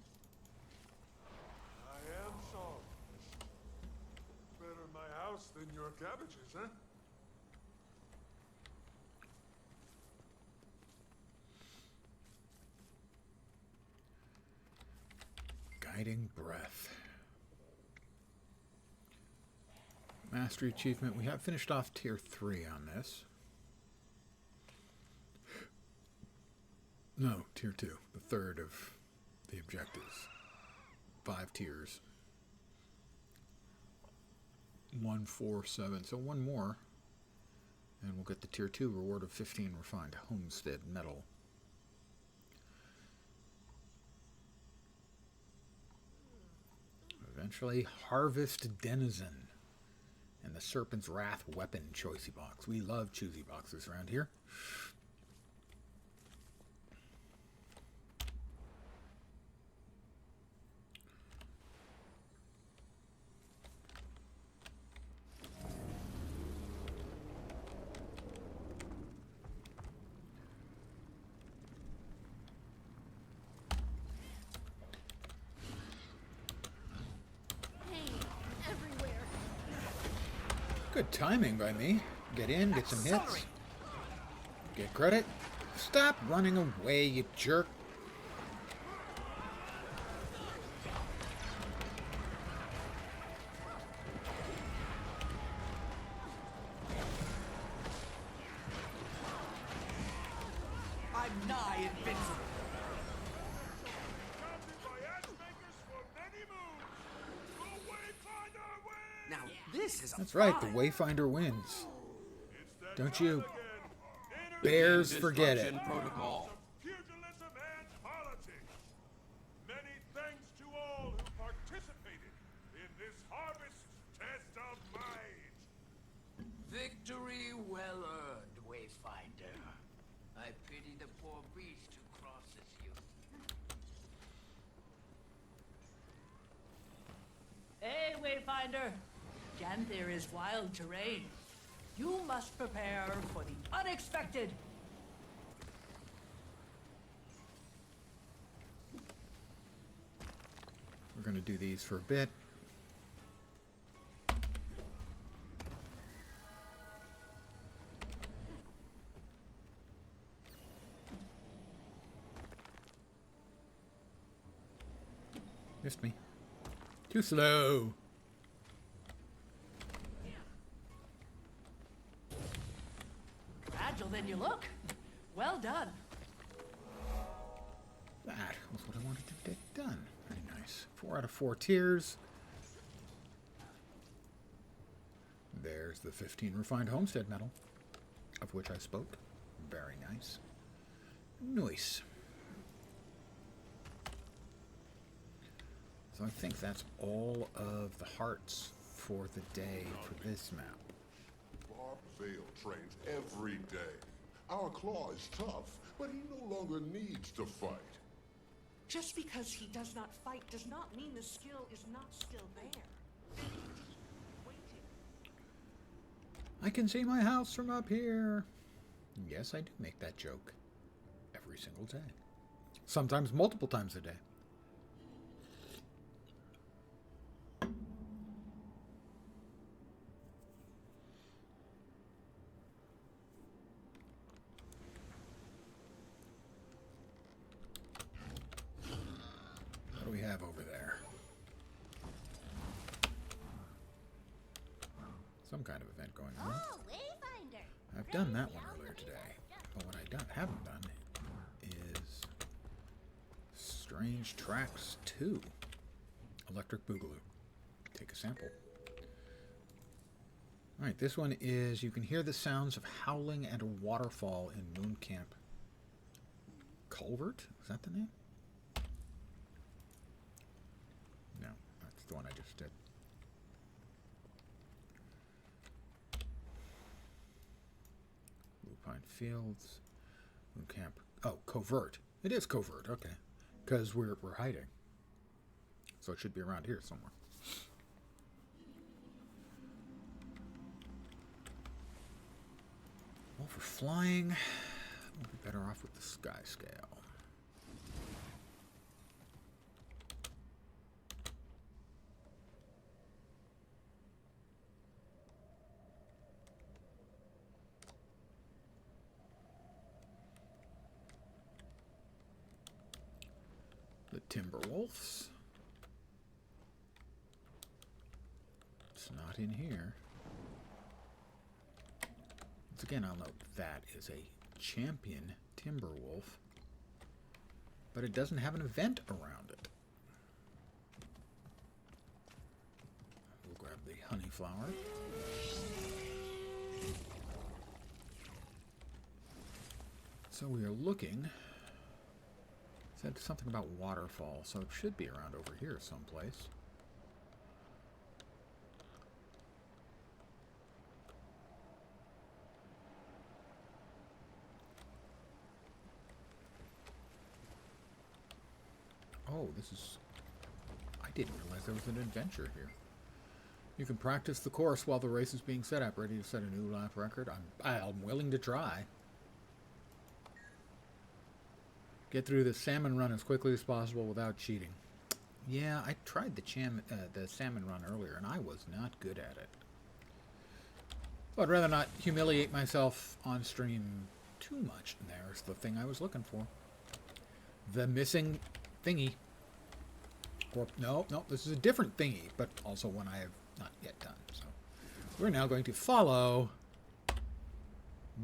I am sorry. Better my house than your cabbages, huh? Guiding breath. Mastery achievement. We have finished off tier 3 on this. No, tier 2. The third of the objectives. 5 tiers. 1, 4, 7. So one more. And we'll get the tier 2 reward of 15 refined homestead metal. Eventually, Harvest Denizen and the Serpent's Wrath Weapon Choicey Box. We love choosy boxes around here. Good timing by me. Get in, get some hits. Get credit. Stop running away, you jerk. I'm nigh invincible. Now, this is a That's right, the fight. Wayfinder wins. Don't you bears forget it. Protocol. Pugilism and politics. Many thanks to all who participated in this harvest test of might. Victory well earned, Wayfinder. I pity the poor beast who crosses you. Hey, Wayfinder. Janthir is wild terrain. You must prepare for the unexpected. We're going to do these for a bit. Missed me. Too slow. Agile than you look. Well done. That was what I wanted to get done. Very nice. 4 out of 4 tiers. There's the 15 refined homestead metal, of which I spoke. Very nice. Nice. So I think that's all of the hearts for the day for this map. Barb Vale trains every day. Our Claw is tough, but he no longer needs to fight. Just because he does not fight does not mean the skill is not still there. I can see my house from up here. Yes, I do make that joke every single day. Sometimes multiple times a day. What do we have over there? Some kind of event going on. Oh, Wayfinder! I've done that one earlier today. But what I haven't done is Strange Tracks 2. Electric Boogaloo. Take a sample. Alright, this one is, you can hear the sounds of howling at a waterfall in Moon Camp. Culvert? Is that the name? No, that's the one I just did. Pine Fields, Moon Camp. Oh, covert. It is covert. Okay, because we're hiding, so it should be around here somewhere. Well, for flying, we'll be better off with the sky scale. The Timberwolves. It's not in here. Once again, I'll note that is a champion Timberwolf, but it doesn't have an event around it. We'll grab the honey flower. So we are looking. Said something about waterfall, so it should be around over here someplace. Oh, this is... I didn't realize there was an adventure here. You can practice the course while the race is being set up. Ready to set a new lap record? I'm willing to try. Get through the salmon run as quickly as possible without cheating. Yeah, I tried the salmon run earlier, and I was not good at it. But I'd rather not humiliate myself on stream too much. And there's the thing I was looking for. The missing thingy. Or, no, this is a different thingy, but also one I have not yet done. So we're now going to follow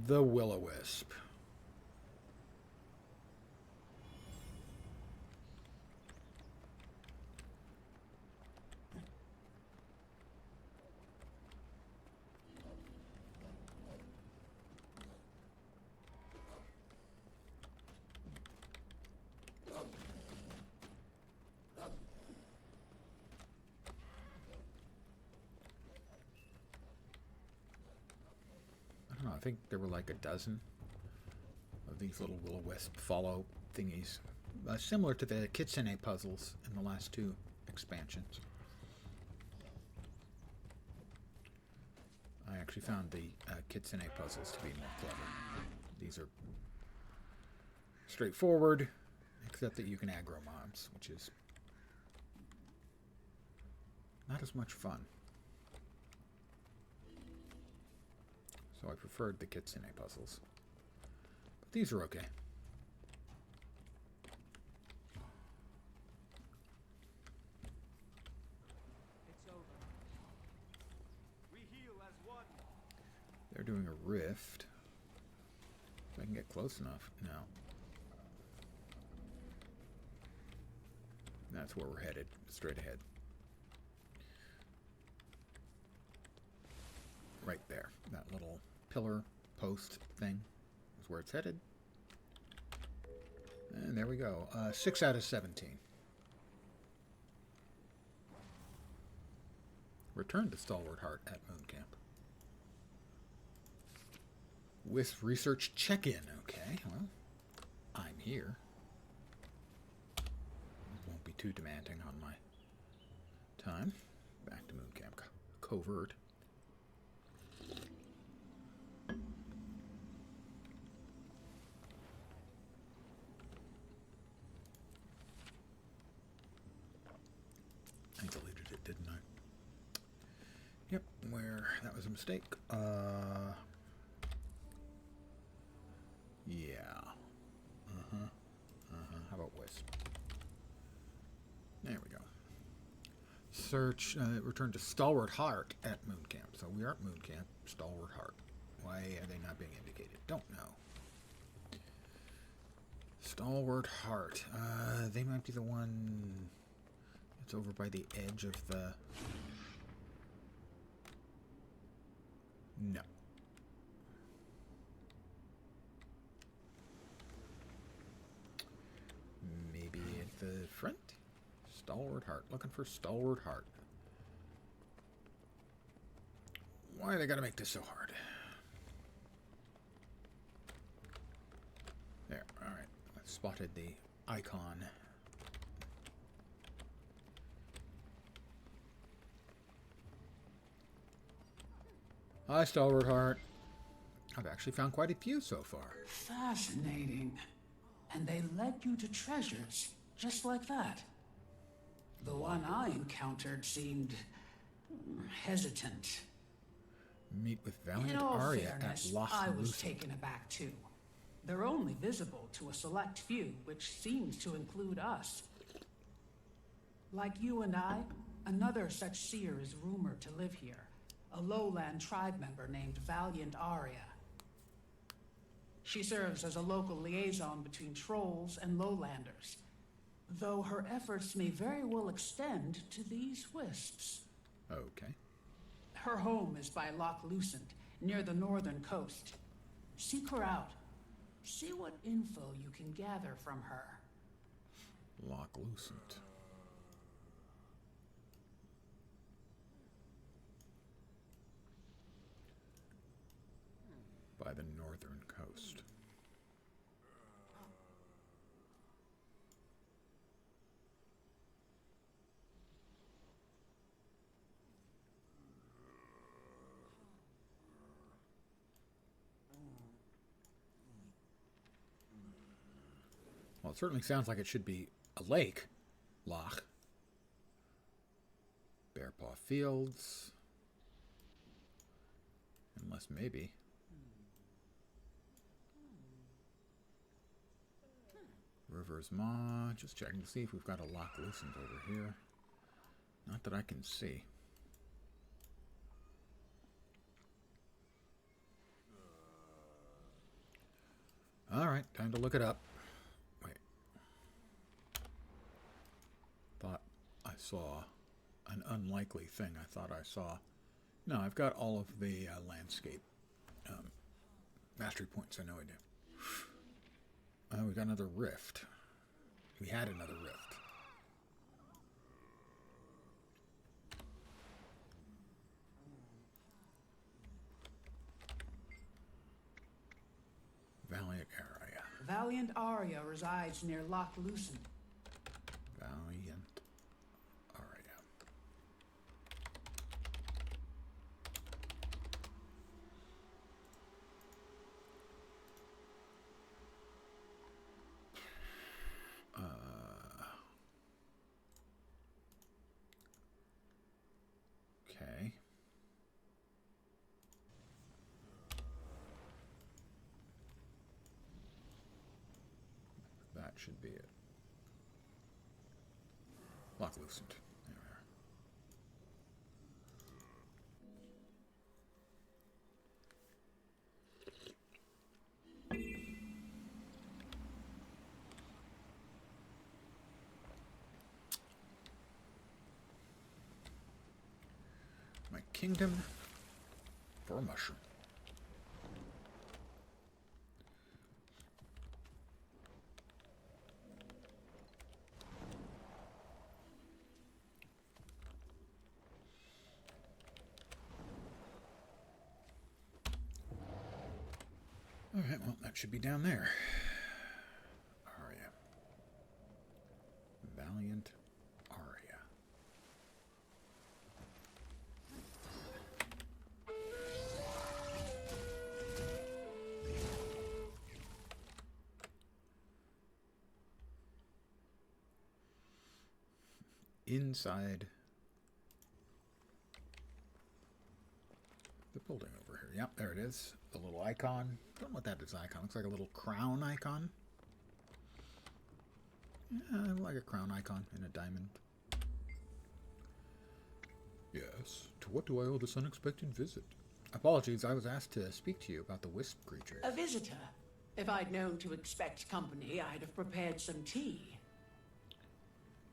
the Will-O-Wisp. I think there were like a dozen of these little will-o-wisp follow thingies, similar to the Kitsune puzzles in the last two expansions. I actually found the Kitsune puzzles to be more clever. These are straightforward, except that you can aggro mobs, which is not as much fun. So I preferred the Kitsune puzzles. But these are okay. It's over. We heal as one. They're doing a rift. If I can get close enough. No. That's where we're headed. Straight ahead. Right there. That little pillar post thing is where it's headed. And there we go. 6 out of 17. Return to Stalwart Heart at Moon Camp. With research check-in. Okay, well, I'm here. Won't be too demanding on my time. Back to Moon Camp. Covert. mistake. Yeah. How about Wisp? There we go. Search, return to Stalwart Heart at Moon Camp. So we are at Moon Camp, Stalwart Heart. Why are they not being indicated? Don't know. Stalwart Heart. They might be the one that's over by the edge of the... No. Maybe at the front? Stalwart Heart. Looking for Stalwart Heart. Why they gotta make this so hard? There, alright. I've spotted the icon. Hi, Stalwart Heart. I've actually found quite a few so far. Fascinating. And they led you to treasures, just like that. The one I encountered seemed hesitant. Meet with In Valiant all Arya fairness, at Loch I was Lucent. taken aback too. They're only visible to a select few, which seems to include us. Like you and I, another such seer is rumored to live here. A lowland tribe member named Valiant Arya. She serves as a local liaison between trolls and lowlanders, though her efforts may very well extend to these wisps. Okay. Her home is by Loch Lucent, near the northern coast. Seek her out. See what info you can gather from her. Loch Lucent. By the northern coast. Well, it certainly sounds like it should be a lake. Loch. Bearpaw Fields. Unless maybe. River's Maw. Just checking to see if we've got a Loch Lucent over here. Not that I can see. Alright, time to look it up. Wait. Thought I saw an unlikely thing. I thought I saw... No, I've got all of the landscape mastery points. I know I do. We got another rift. We had another rift. Valiant Arya. Valiant Arya resides near Loch Lucent. Valiant Arya. Okay. That should be it. Loch Lucent. There we are. My kingdom for a mushroom. Alright, well, that should be down there. Arya. Valiant Arya. Inside the building over here? Yep, there it is. The little icon. Don't know what that is icon. Looks like a little crown icon. Yeah, like a crown icon in a diamond. Yes. To what do I owe this unexpected visit? Apologies, I was asked to speak to you about the wisp creatures. A visitor. If I'd known to expect company, I'd have prepared some tea.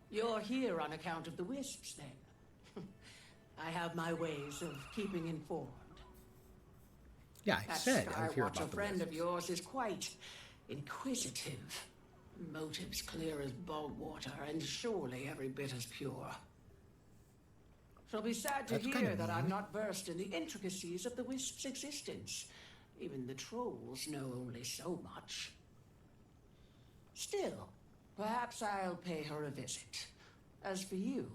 You're here on account of the wisps, then? I have my ways of keeping informed. Yeah, I said I was here That about the friend wisps. of yours is quite inquisitive. Motives clear as bog water, and surely every bit as pure. She'll be sad to That's hear kinda that I'm mean. not versed in the intricacies of the wisp's existence. Even the trolls know only so much. Still, perhaps I'll pay her a visit. As for you,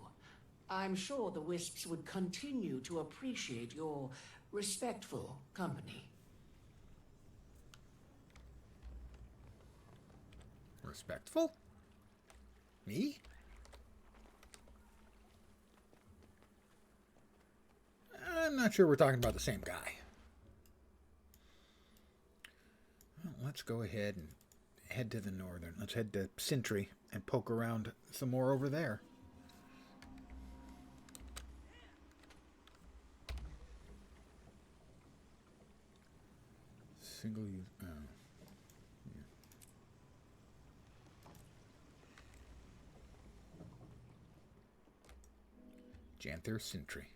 I'm sure the wisps would continue to appreciate your respectful company. Respectful? Me? I'm not sure we're talking about the same guy. Well, let's go ahead and head to the northern. Let's head to Sentry and poke around some more over there. Single use. Oh. Yeah. Janthir Sentry.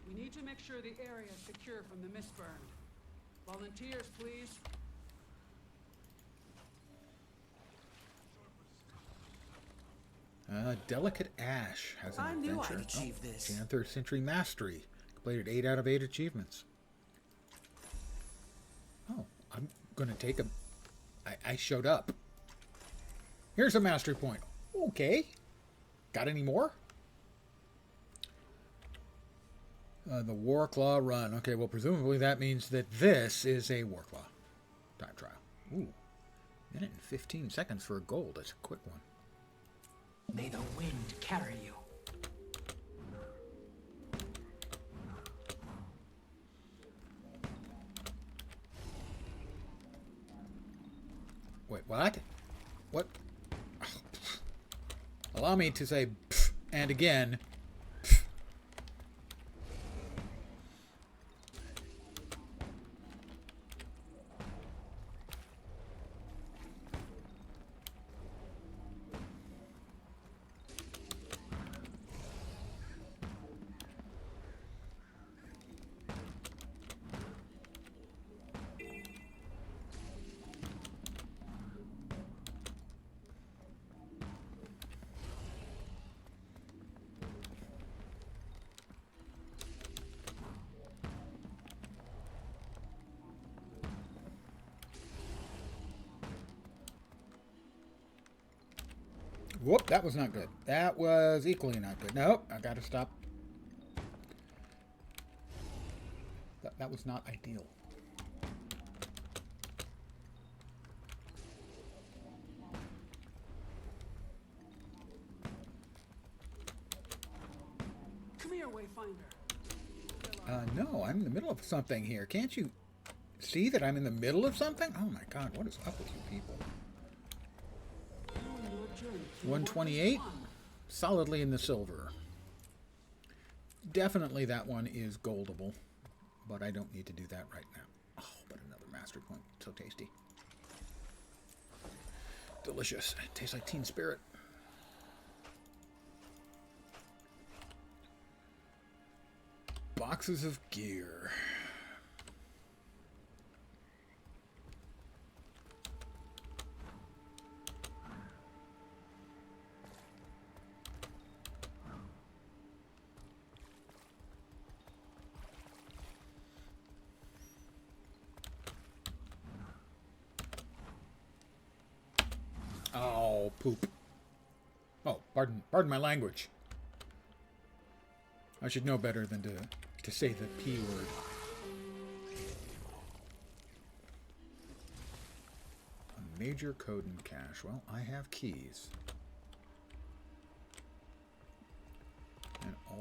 We need to make sure the area is secure from the mist burn. Volunteers, please. Delicate Ash has an I knew adventure. I'd achieve this. Janthir Sentry Mastery. Completed 8 out of 8 achievements. Oh, I'm going to take a... I showed up. Here's a mastery point. Okay. Got any more? The Warclaw run. Okay, well, presumably that means that this is a Warclaw time trial. Ooh. Minute and 15 seconds for a gold. That's a quick one. May the wind carry you. Wait, what? What? Allow me to say pff, and again. Pff. Whoop, that was not good. That was equally not good. Nope, I gotta stop. That was not ideal. Come here, Wayfinder. No, I'm in the middle of something here. Can't you see that I'm in the middle of something? Oh my god, what is up with you people? 128, solidly in the silver. Definitely that one is goldable, but I don't need to do that right now. Oh, but another mastery point. So tasty. Delicious. Tastes like Teen Spirit. Boxes of gear. Oh, poop. Oh, pardon my language. I should know better than to say the P word. A major code and cache. Well, I have keys.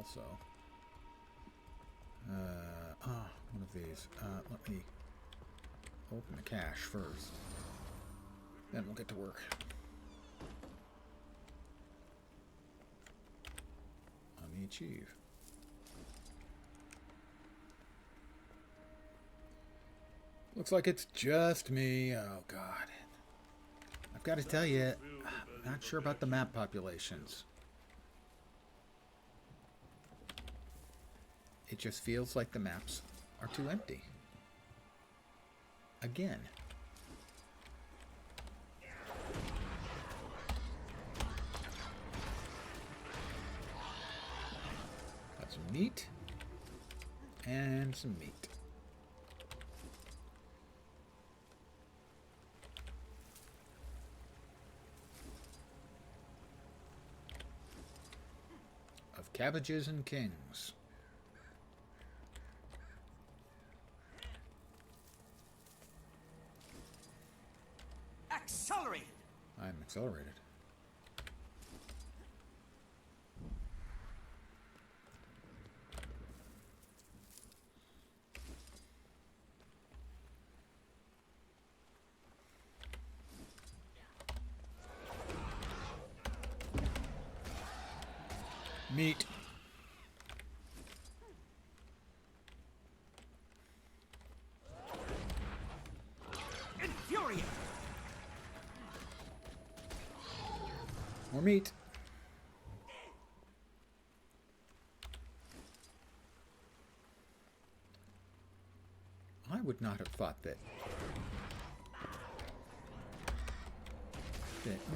also. One of these. Let me open the cache first. Then we'll get to work. On the achieve. Looks like it's just me. Oh, God. I've got to tell you, I'm not sure about the map populations. It just feels like the maps are too empty. Again. Got some meat. And some meat. Of cabbages and kings. Accelerated! I'm accelerated. Meat. Infuriate! More meat. I would not have thought that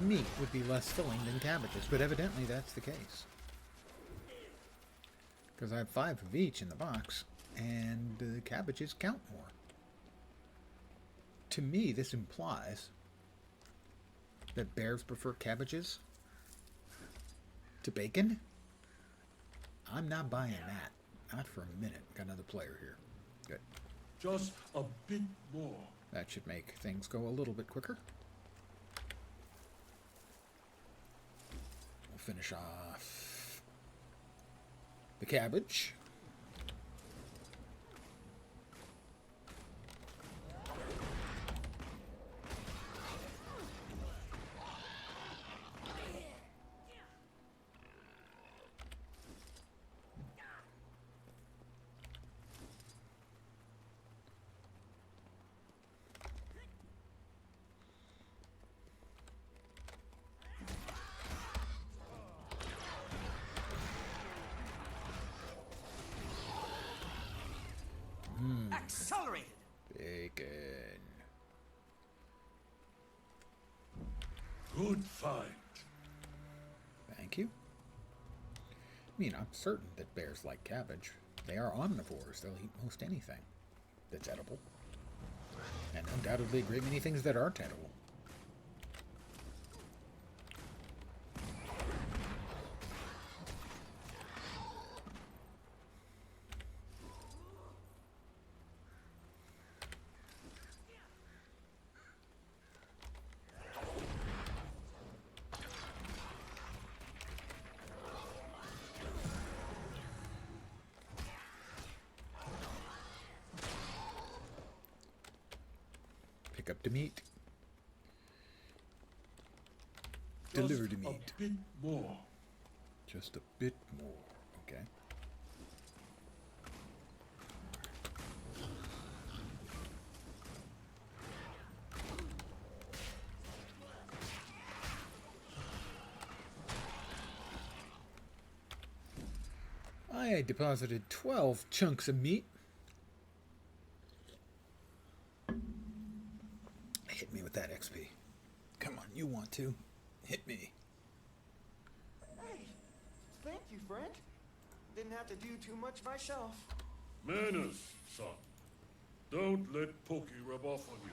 meat would be less filling than cabbages, but evidently that's the case. Because I have 5 of each in the box, and the cabbages count more. To me, this implies that bears prefer cabbages to bacon. I'm not buying that. Not for a minute. Got another player here. Good. Just a bit more. That should make things go a little bit quicker. We'll finish off the cabbage. Accelerated! Bacon. Good find. Thank you. I mean, I'm certain that bears like cabbage. They are omnivores. They'll eat most anything that's edible. And undoubtedly a great many things that aren't edible. Pick up the meat. Deliver the meat. Just a bit more. Just a bit more. Okay. I deposited 12 chunks of meat. Hit me with that XP. Come on, you want to. Hit me. Hey, thank you, friend. Didn't have to do too much myself. Manners, son. Don't let Pokey rub off on you.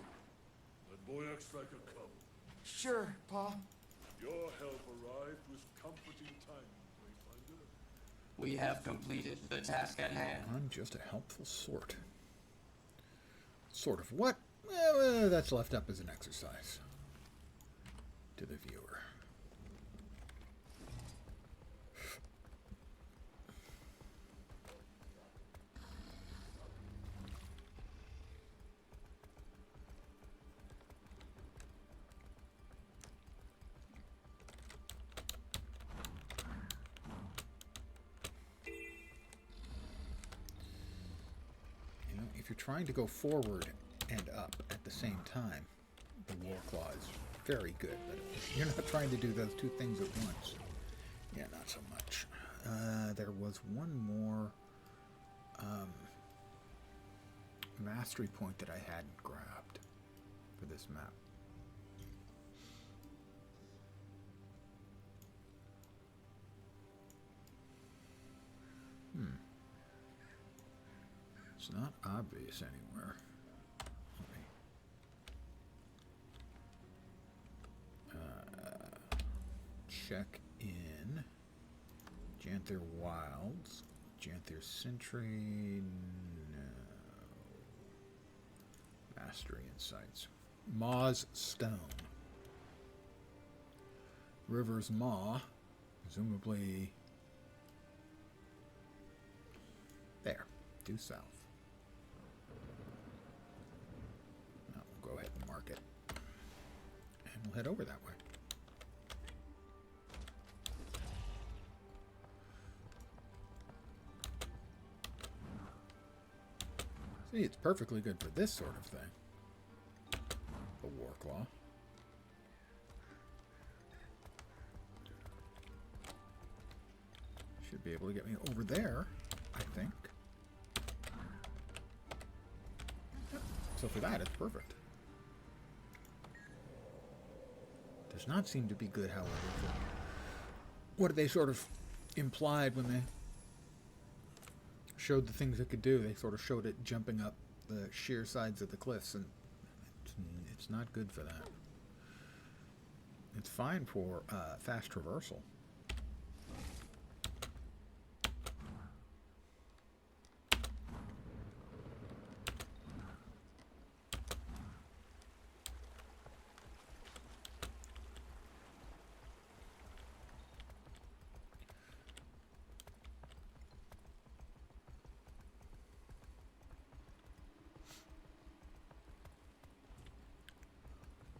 That boy acts like a cub. Sure, Pa. Your help arrived with comforting timing, Wayfinder. We have completed the task at hand. I'm just a helpful sort. Sort of what? Well, that's left up as an exercise to the viewer. trying to go forward and up at the same time, the War Claw is very good. But if you're not trying to do those two things at once, yeah, not so much. There was one more mastery point that I hadn't grabbed for this map. It's not obvious anywhere. Check in Janthir Wilds, Janthir Sentry, no. Mastery Insights. Maw's Stone. River's Maw, presumably there, due south. Now we'll go ahead and mark it, and we'll head over that way. See, it's perfectly good for this sort of thing. The War Claw. Should be able to get me over there, I think. Yep. So for that, it's perfect. Does not seem to be good, however, for what they sort of implied when they showed the things it could do. They sort of showed it jumping up the sheer sides of the cliffs, and it's not good for that. It's fine for fast traversal.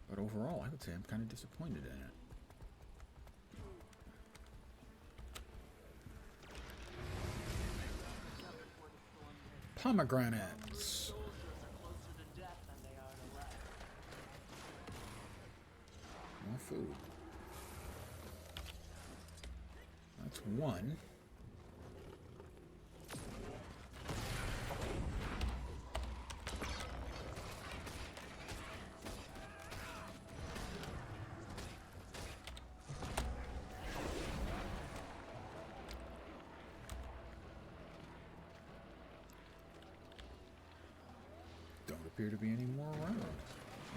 But overall, I would say I'm kind of disappointed in it. Pomegranates. More food. That's one. Appear to be any more around.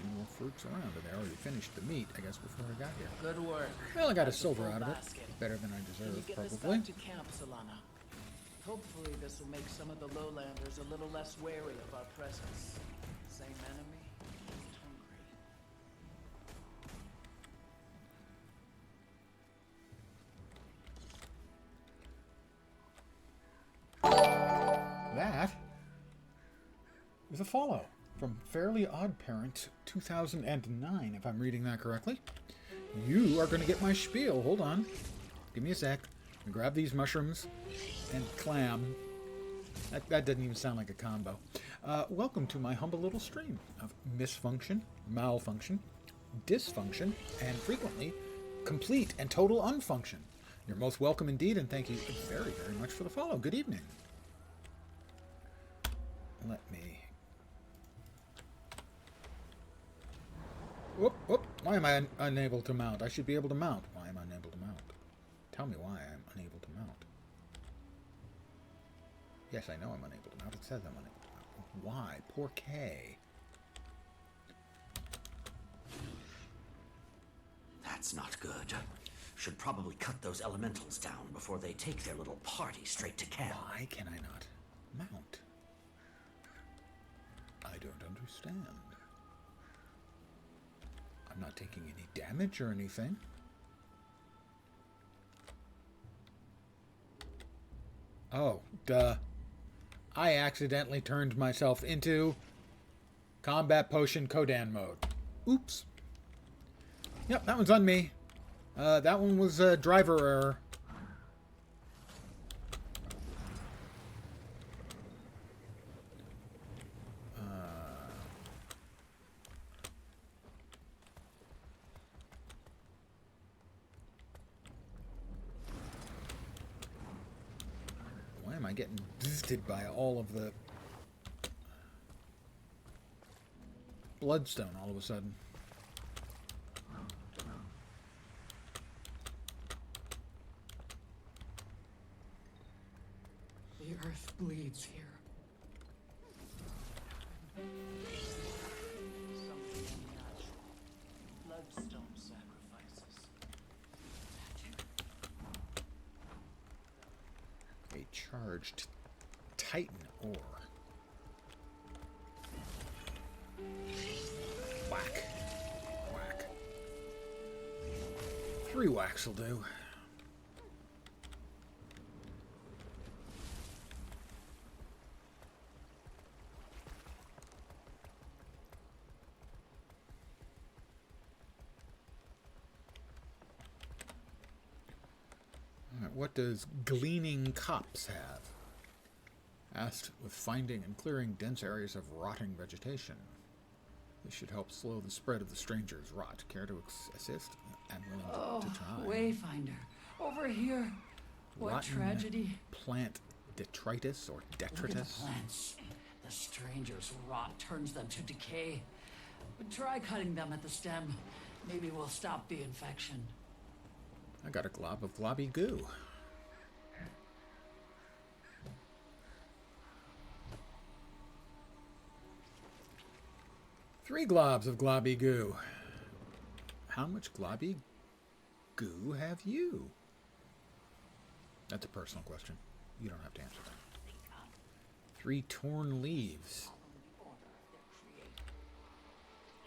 Any more fruits around. But I already finished the meat, I guess, before I got here. Good work. Well, I got a That's silver full out of it. basket. Better than I Can you deserve, get this probably. back to camp, Solana? Hopefully this will make some of the lowlanders a little less wary of our presence. Same enemy, just hungry. That is a follow from Fairly Odd Parent 2009, if I'm reading that correctly. You are going to get my spiel. Hold on. Give me a sec. I'm gonna grab these mushrooms and clam. That doesn't even sound like a combo. Welcome to my humble little stream of misfunction, malfunction, dysfunction, and frequently complete and total unfunction. You're most welcome indeed, and thank you very, very much for the follow. Good evening. Let me... Whoop, whoop. Why am I unable to mount? I should be able to mount. Why am I unable to mount? Tell me why I'm unable to mount. Yes, I know I'm unable to mount. It says I'm unable to mount. Why? Poor K. That's not good. Should probably cut those elementals down before they take their little party straight to camp. Why can I not mount? I don't understand. I'm not taking any damage or anything. Oh, duh. I accidentally turned myself into Combat Potion Kodan mode. Oops. Yep, that one's on me. That one was a driver error. getting visited by all of the bloodstone all of a sudden. The earth bleeds here. Something unnatural. Bloodstone sacrifices. A charged Titan ore. Whack. Whack. 3 whacks will do. What does Gleaning Copse have? Asked with finding and clearing dense areas of rotting vegetation. This should help slow the spread of the stranger's rot. Care to assist? I'm willing to try. Wayfinder, over here. What Rotten tragedy. Plant detritus or Look at the detritus? plants. The stranger's rot turns them to decay. But try cutting them at the stem. Maybe we'll stop the infection. I got a glob of globby goo. Three globs of globby goo. How much globby goo have you? That's a personal question. You don't have to answer that. 3 torn leaves.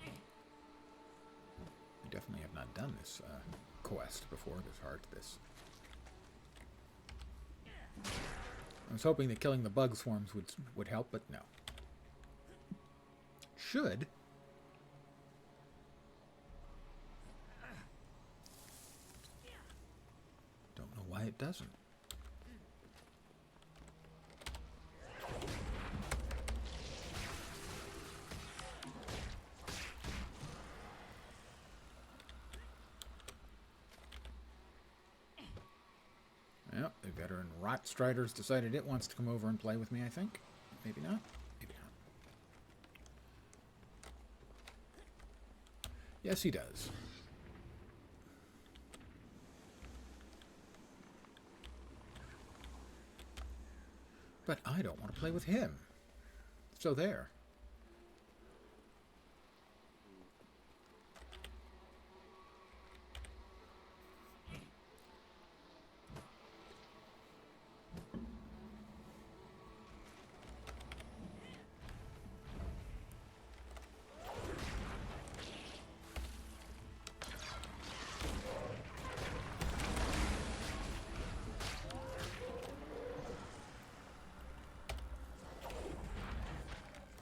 I definitely have not done this quest before. This hard this. I was hoping that killing the bug swarms would help, but no. Should. Don't know why it doesn't. Yep, the veteran Rot Strider's decided it wants to come over and play with me, I think. Maybe not. Maybe not. Yes, he does. But I don't want to play with him. So there.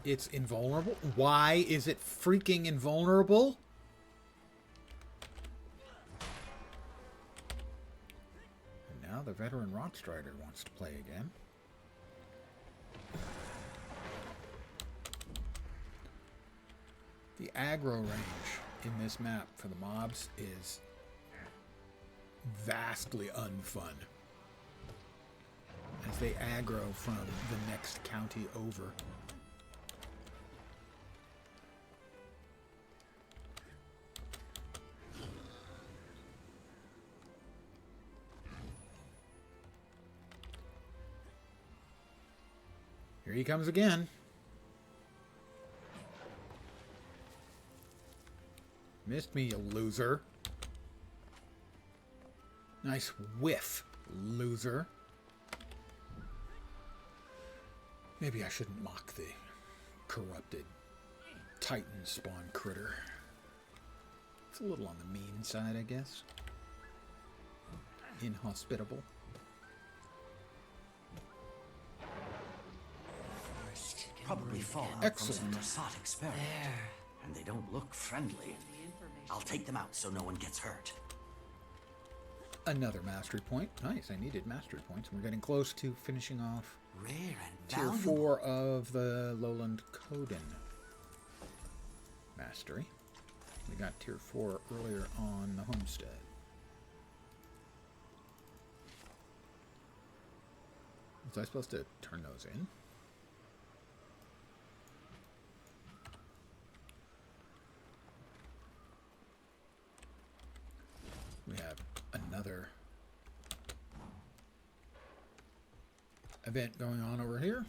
It's invulnerable? Why is it freaking invulnerable? And now the veteran Rot Strider wants to play again. The aggro range in this map for the mobs is vastly unfun, as they aggro from the next county over. Here he comes again. Missed me, you loser. Nice whiff, loser. Maybe I shouldn't mock the corrupted Titan spawn critter. It's a little on the mean side, I guess. Inhospitable. Probably fallen from some Rasat experiment. And they don't look friendly. I'll take them out so no one gets hurt. Another mastery point. Nice, I needed mastery points. We're getting close to finishing off Rare and Tier valuable. 4 of the Lowland Coden mastery. We got Tier 4 earlier on the homestead. Was I supposed to turn those in? We have another event going on over here.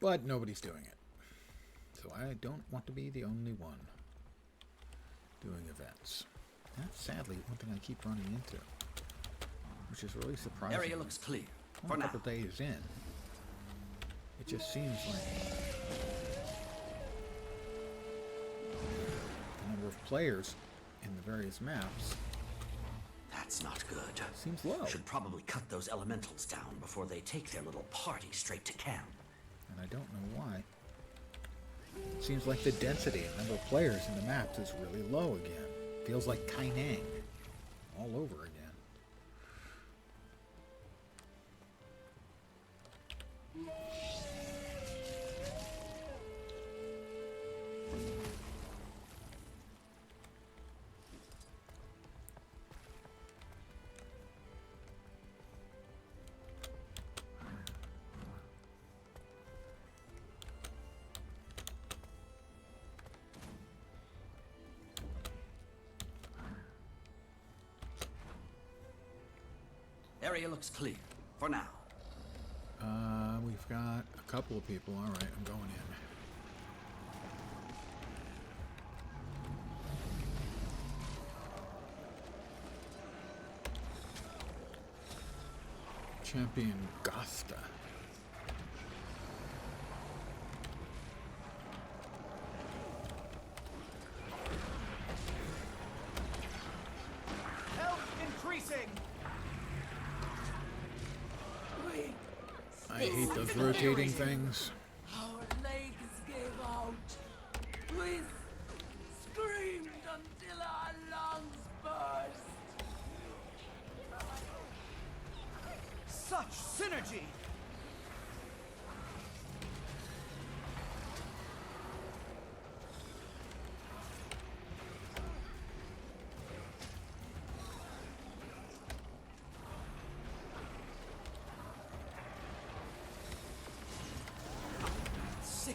But nobody's doing it. So I don't want to be the only one doing events. That's sadly one thing I keep running into, which is really surprising. Area looks clear. A couple days in, it just seems like the number of players in the various maps. That's not good. Seems low. Should probably cut those elementals down before they take their little party straight to camp. And I don't know why. It seems like the density and number of players in the maps is really low again. Feels like Kainang all over again. Area looks clear, for now. We've got a couple of people. All right, I'm going in. Champion Gasta. Health increasing. I hate those rotating things. Our legs gave out. We screamed until our lungs burst. Such synergy.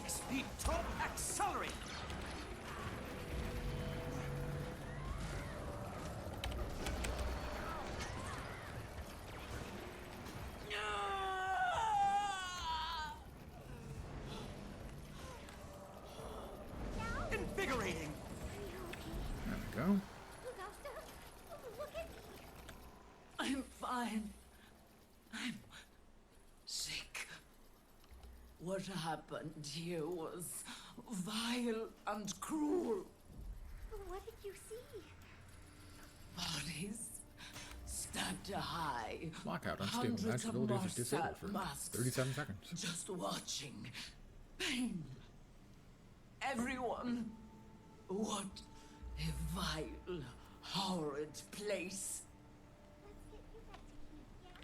Speed top accelerate. Invigorating. There we go. Look at me. I'm fine. I'm sick. What happened here was vile and cruel. What did you see? Bodies stacked high. Lockout unstable. Hundreds Magic of abilities are disabled Mossad for masks. 37 seconds. Just watching. Pain. Everyone. What a vile, horrid place. Let's get you that tequila, yeah?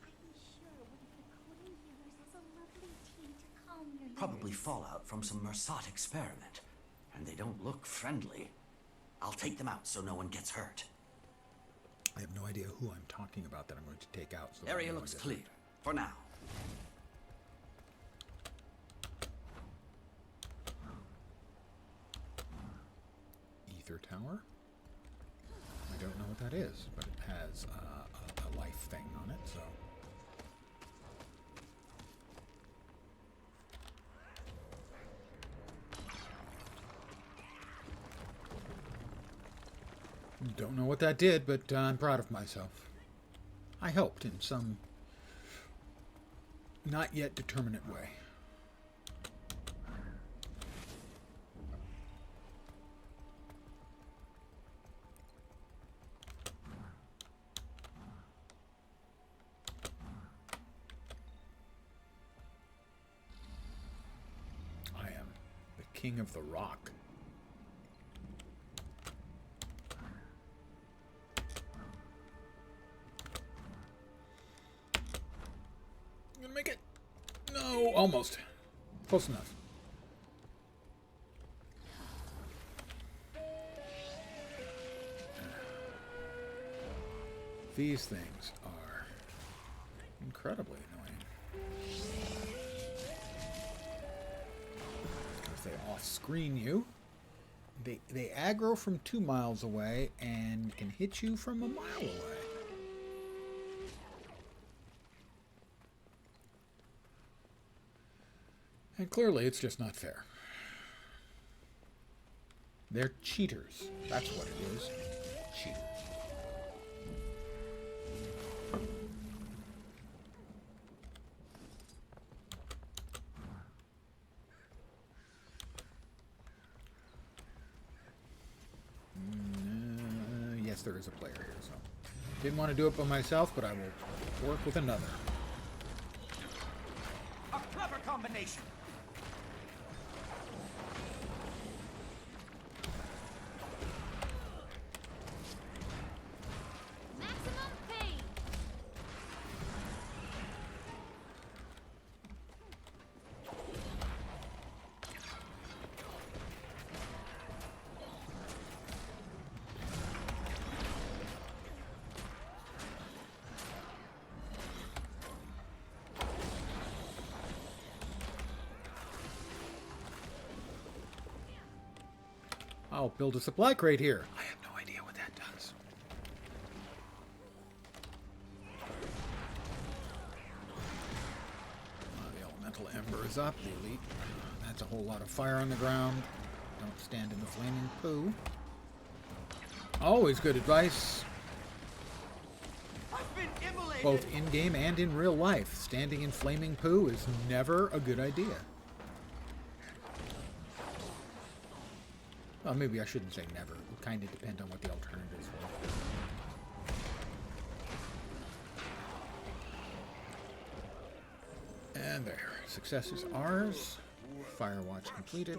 But I'm sure one of the coding healers has a lovely tea to calm your nerves. Probably fallout from some Mersat experiment. And they don't look friendly. I'll take them out so no one gets hurt. I have no idea who I'm talking about that I'm going to take out. So that Area no one looks gets clear, hurt. for now. Ether Tower. I don't know what that is, but it has a life thing on it, so. Don't know what that did, but I'm proud of myself. I helped in some not yet determinate way. I am the king of the rock. Gonna make it. No, almost. Close enough. these things are incredibly annoying. Because they off-screen you. They aggro from 2 miles away and can hit you from a mile away. And clearly it's just not fair. They're cheaters. That's what it is. Cheaters. Yes, there is a player here, so didn't want to do it by myself, but I will work with another. A clever combination. Maximum pain. I'll build a supply crate here. I have no idea what that does. The elemental ember is up. The elite. That's a whole lot of fire on the ground. Don't stand in the flaming poo. Always good advice. I've been immolated. Both in-game and in real life. Standing in flaming poo is never a good idea. Well, maybe I shouldn't say never. It would kind of depend on what the alternatives were. And there. Success is ours. Firewatch completed.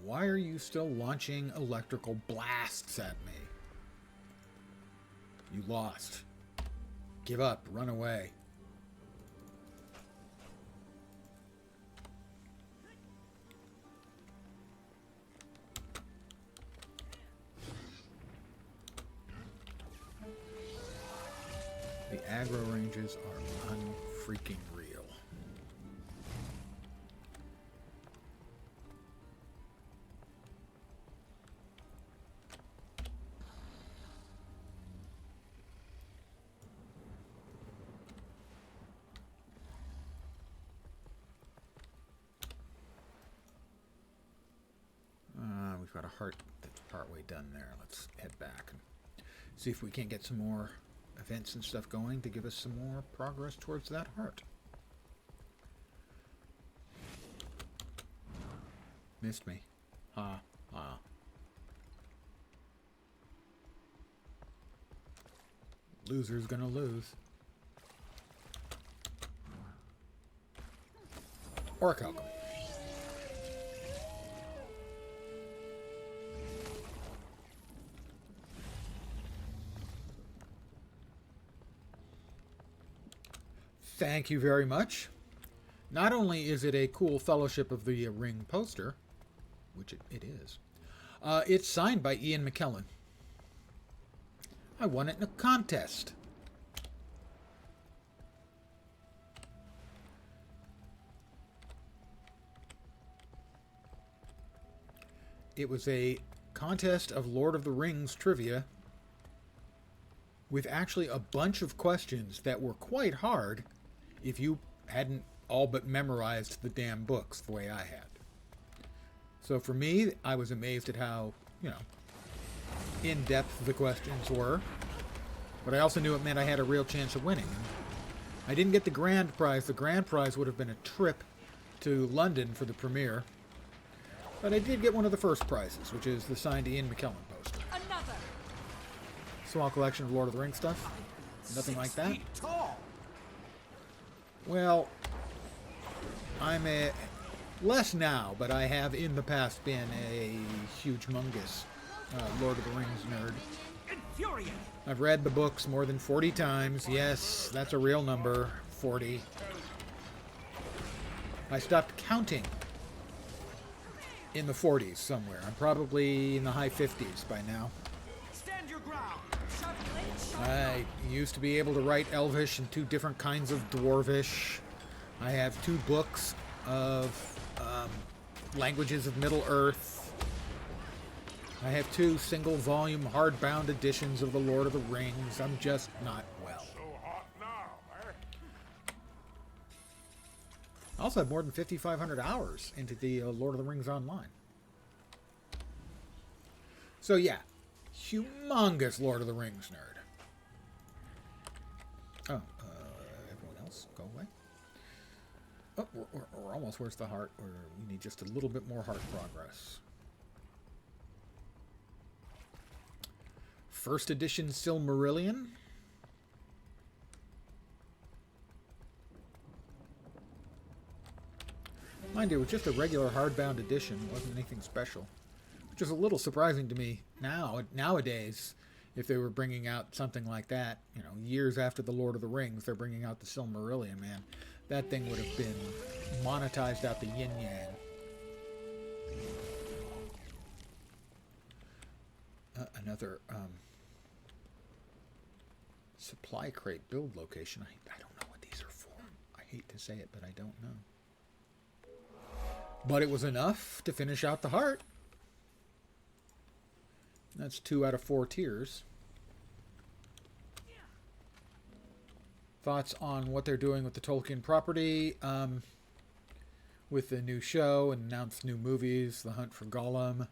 Why are you still launching electrical blasts at me? You lost. Give up. Run away. The aggro ranges are unfreaking real. We've got a heart that's partway done there. Let's head back and see if we can't get some more events and stuff going to give us some more progress towards that heart. Missed me. Ha. Ha. Loser's gonna lose. Orc alchemy. Thank you very much. Not only is it a cool Fellowship of the Ring poster, which it is, it's signed by Ian McKellen. I won it in a contest. It was a contest of Lord of the Rings trivia with actually a bunch of questions that were quite hard if you hadn't all but memorized the damn books the way I had. So for me, I was amazed at how, in-depth the questions were. But I also knew it meant I had a real chance of winning. I didn't get the grand prize. The grand prize would have been a trip to London for the premiere. But I did get one of the first prizes, which is the signed Ian McKellen poster. Another. Small collection of Lord of the Rings stuff. Nothing like that. Tall. Well, I'm less now, but I have in the past been a huge mungus Lord of the Rings nerd. Infuriating. I've read the books more than 40 times. Yes, that's a real number. 40. I stopped counting. in the 40s somewhere. I'm probably in the high 50s by now. Stand your ground. I used to be able to write Elvish and 2 different kinds of Dwarvish. I have 2 books of languages of Middle-earth. I have 2 single-volume hardbound editions of The Lord of the Rings. I'm just not well. So hot now, eh? I also have more than 5,500 hours into the Lord of the Rings Online. So yeah, humongous Lord of the Rings nerd. Oh, everyone else, go away. Oh, we're almost. Where's the heart? We need just a little bit more heart progress. First edition Silmarillion. Mind you, it was just a regular hardbound edition. It wasn't anything special. Which is a little surprising to me nowadays. If they were bringing out something like that, you know, years after the Lord of the Rings, they're bringing out the Silmarillion, man. That thing would have been monetized out the yin-yang. Another supply crate build location. I don't know what these are for. I hate to say it, but I don't know. But it was enough to finish out the heart. That's 2 out of 4 tiers. Thoughts on what they're doing with the Tolkien property, with the new show and announced new movies, The Hunt for Gollum.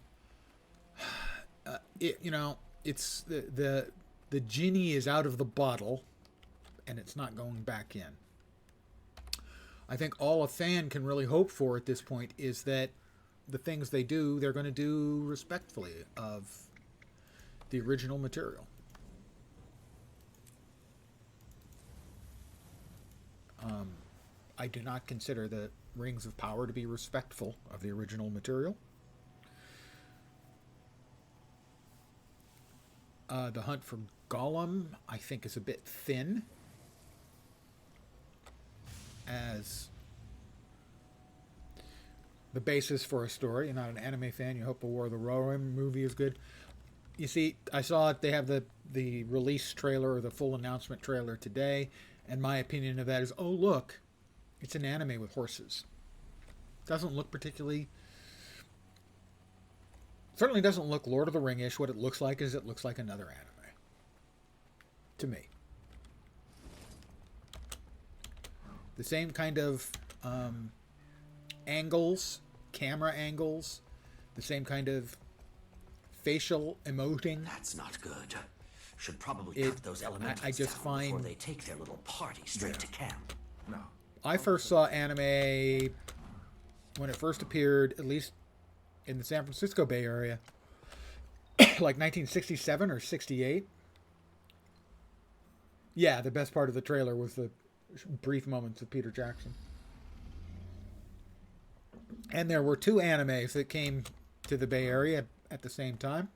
It's the genie is out of the bottle, and it's not going back in. I think all a fan can really hope for at this point is that the things they do, they're going to do respectfully of the original material. I do not consider the Rings of Power to be respectful of the original material. The Hunt for Gollum, I think, is a bit thin as the basis for a story. You're not an anime fan. You hope the War of the Rohirrim movie is good. You see, I saw it. They have the release trailer or the full announcement trailer today, and my opinion of that is, oh look, it's an anime with horses. Doesn't look particularly. Certainly doesn't look Lord of the Ring-ish. What it looks like is it looks like another anime. To me. The same kind of angles, camera angles, the same kind of facial emoting. That's not good. Should probably cut those elements I just down find before they take their little party straight to camp. No. I first saw anime when it first appeared, at least in the San Francisco Bay Area, like 1967 or 68. Yeah, the best part of the trailer was the brief moments of Peter Jackson. And there were 2 animes that came to the Bay Area at the same time.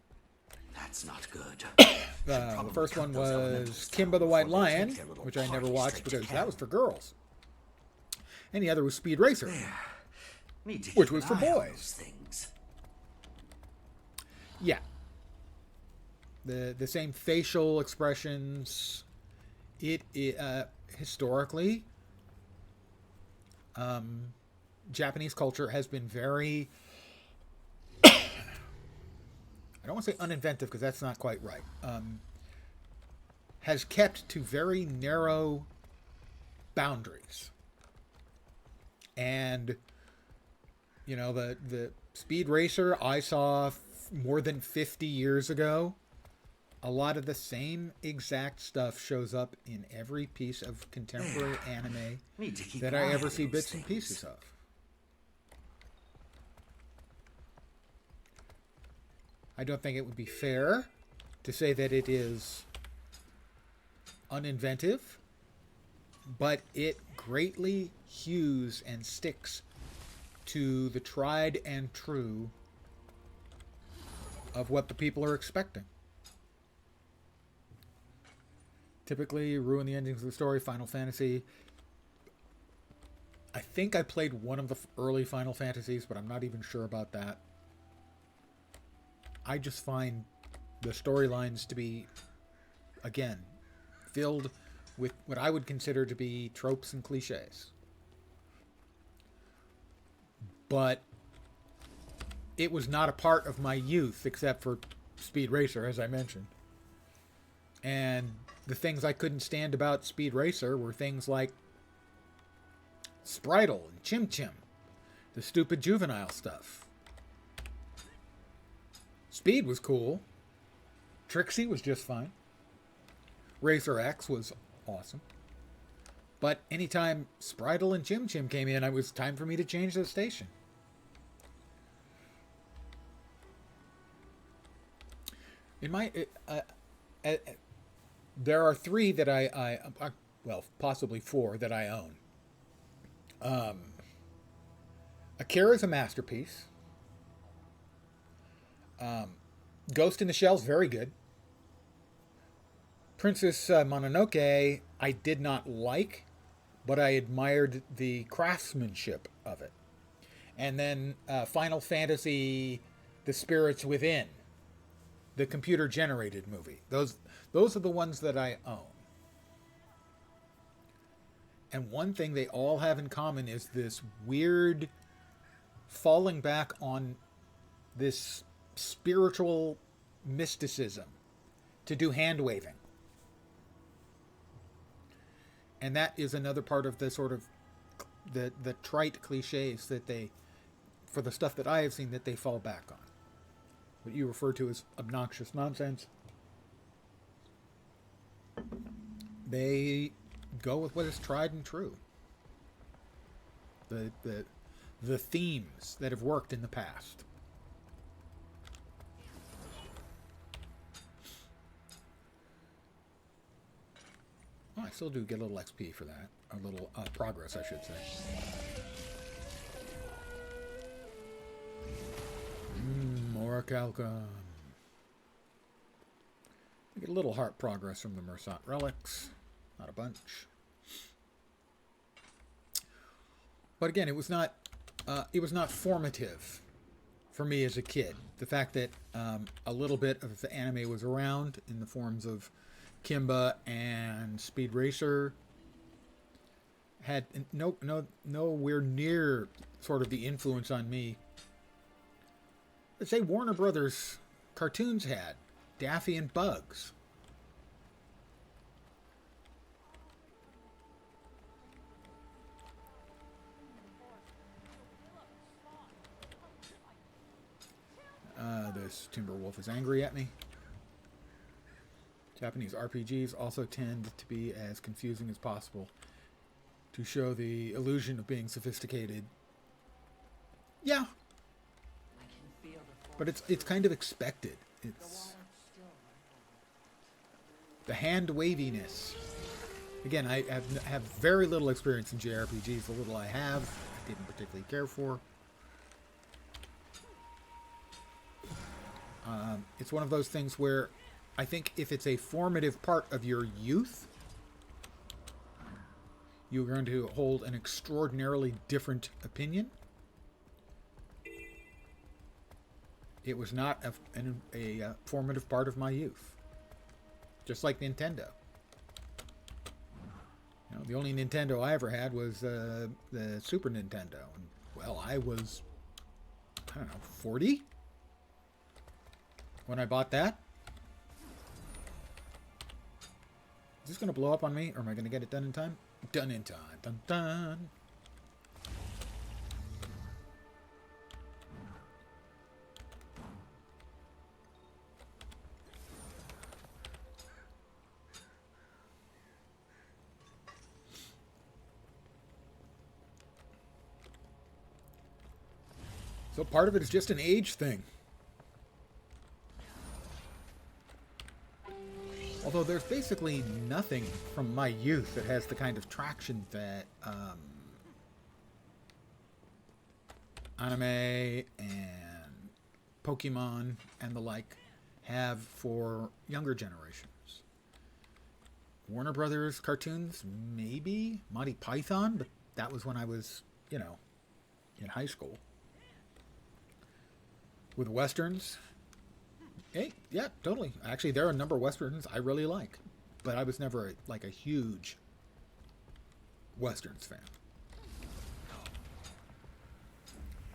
That's not good. The first one was Kimba the White Lion, which I never watched because that was for girls. And the other was Speed Racer, which was for boys. Yeah. The same facial expressions. It historically, Japanese culture has been very, I don't want to say uninventive because that's not quite right, has kept to very narrow boundaries. And, you know, the Speed Racer I saw more than 50 years ago. A lot of the same exact stuff shows up in every piece of contemporary anime that I ever see bits and pieces of. I don't think it would be fair to say that it is uninventive, but it greatly hews and sticks to the tried and true of what the people are expecting. Typically, ruin the endings of the story. Final Fantasy. I think I played one of the early Final Fantasies, but I'm not even sure about that. I just find the storylines to be, again, filled with what I would consider to be tropes and cliches. But it was not a part of my youth, except for Speed Racer, as I mentioned. And the things I couldn't stand about Speed Racer were things like Spritle and Chim Chim, the stupid juvenile stuff. Speed was cool. Trixie was just fine. Racer X was awesome. But anytime Spritle and Chim Chim came in, it was time for me to change the station. In my, there are 3 that I well, possibly 4 that I own. Akira's a masterpiece. Ghost in the Shell's very good. Princess Mononoke I did not like, but I admired the craftsmanship of it. And then Final Fantasy, The Spirits Within, the computer-generated movie. Those are the ones that I own. And one thing they all have in common is this weird falling back on this spiritual mysticism to do hand-waving. And that is another part of the sort of the trite cliches that they, for the stuff that I have seen, that they fall back on. What you refer to as obnoxious nonsense. They go with what is tried and true. The themes that have worked in the past. Well, I still do get a little XP for that. A little progress, I should say. Orichalcum. We get a little heart progress from the Mersat relics. Not a bunch. But again, it was not formative for me as a kid. The fact that a little bit of the anime was around in the forms of Kimba and Speed Racer had nowhere near sort of the influence on me. Let's say Warner Brothers cartoons had. Daffy and Bugs. This Timberwolf is angry at me. Japanese RPGs also tend to be as confusing as possible to show the illusion of being sophisticated. Yeah. But it's kind of expected. It's the hand waviness. Again, I have very little experience in JRPGs. The little I have, I didn't particularly care for. It's one of those things where I think if it's a formative part of your youth, you're going to hold an extraordinarily different opinion. It was not a formative part of my youth. Just like Nintendo. You know, the only Nintendo I ever had was the Super Nintendo. And, well, I was, I don't know, 40? When I bought that? Is this going to blow up on me? Or am I going to get it done in time? Done in time. Dun dun. So part of it is just an age thing. Although there's basically nothing from my youth that has the kind of traction that anime and Pokemon and the like have for younger generations. Warner Brothers cartoons, maybe. Monty Python, but that was when I was, you know, in high school. With Westerns, Hey, yeah, totally. Actually, there are a number of westerns I really like, but I was never like a huge westerns fan.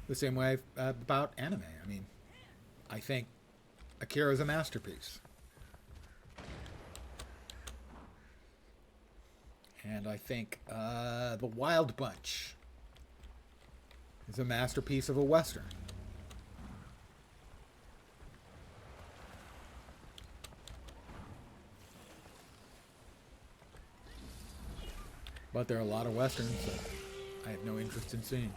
The same way about anime. I mean, I think Akira is a masterpiece. And I think The Wild Bunch is a masterpiece of a western. But there are a lot of westerns that I have no interest in seeing.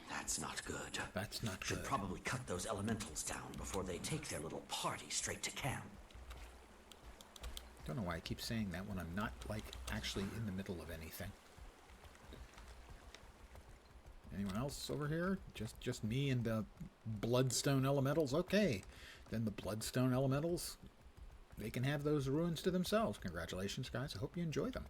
That's not good. That's not Should good. probably cut those elementals down before they take their little party straight to camp. Don't know why I keep saying that when I'm not, like, actually in the middle of anything. Anyone else over here? Just me and the Bloodstone Elementals? Okay. Then the Bloodstone Elementals, they can have those ruins to themselves. Congratulations, guys. I hope you enjoy them.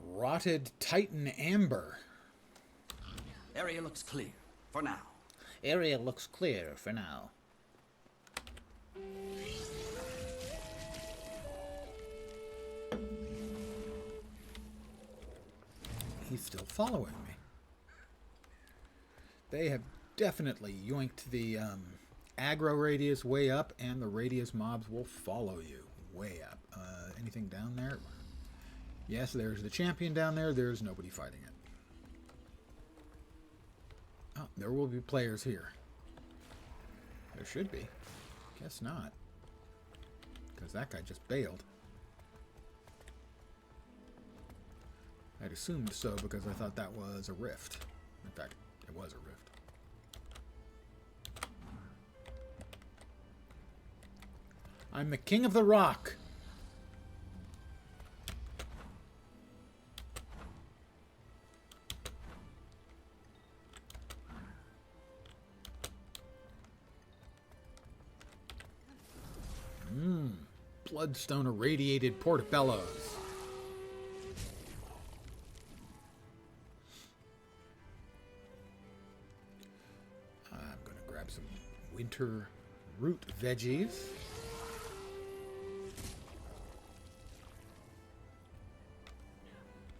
Rotted Titan Amber. Area looks clear, for now. Area looks clear for now. He's still following me. They have definitely yoinked the aggro radius way up, and the radius mobs will follow you way up. Anything down there? Yes, there's the champion down there. There's nobody fighting it. Oh, there will be players here. There should be. Guess not. Because that guy just bailed. I'd assumed so because I thought that was a rift. In fact, it was a rift. I'm the king of the rock. Bloodstone irradiated portobellos. I'm going to grab some winter root veggies.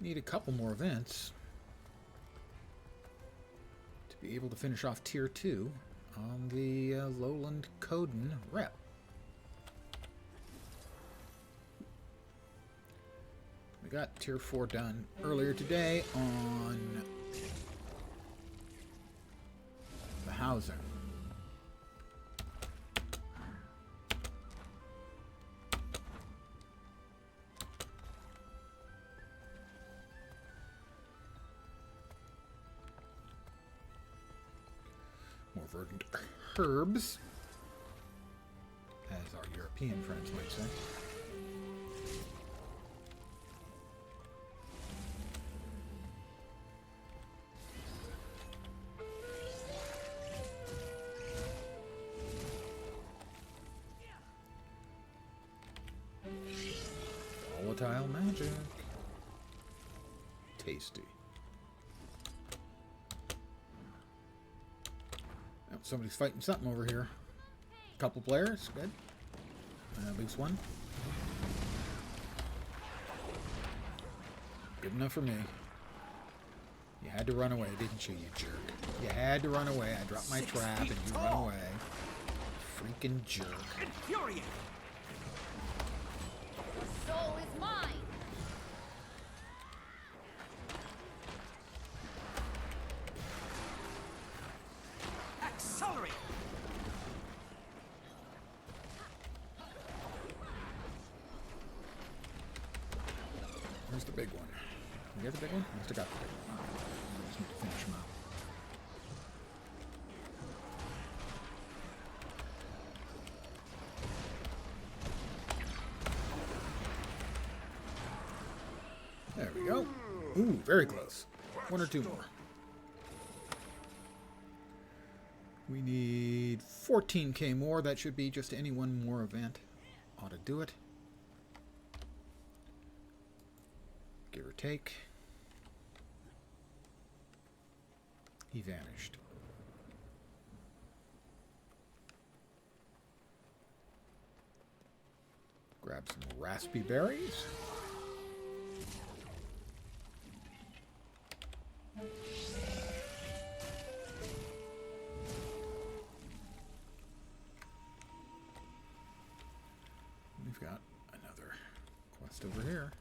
Need a couple more events to be able to finish off Tier 2 on the Lowland Coden rep. We got Tier 4 done earlier today on the housing. More verdant herbs, as our European friends might say. Volatile magic. Tasty. Oh, somebody's fighting something over here. Couple players, good. At least one. Good enough for me. You had to run away, didn't you, you jerk? You had to run away. I dropped my trap and you run away. Freaking jerk. Infuriating! The soul is mine. Accelerate! Where's the big one? You got the big one? I must have got the big one. Just need to finish him up. go. Ooh, very close. One or two more. We need 14k more. That should be just any one more event. Ought to do it. Give or take. He vanished. Grab some raspy berries. We've got another quest over here.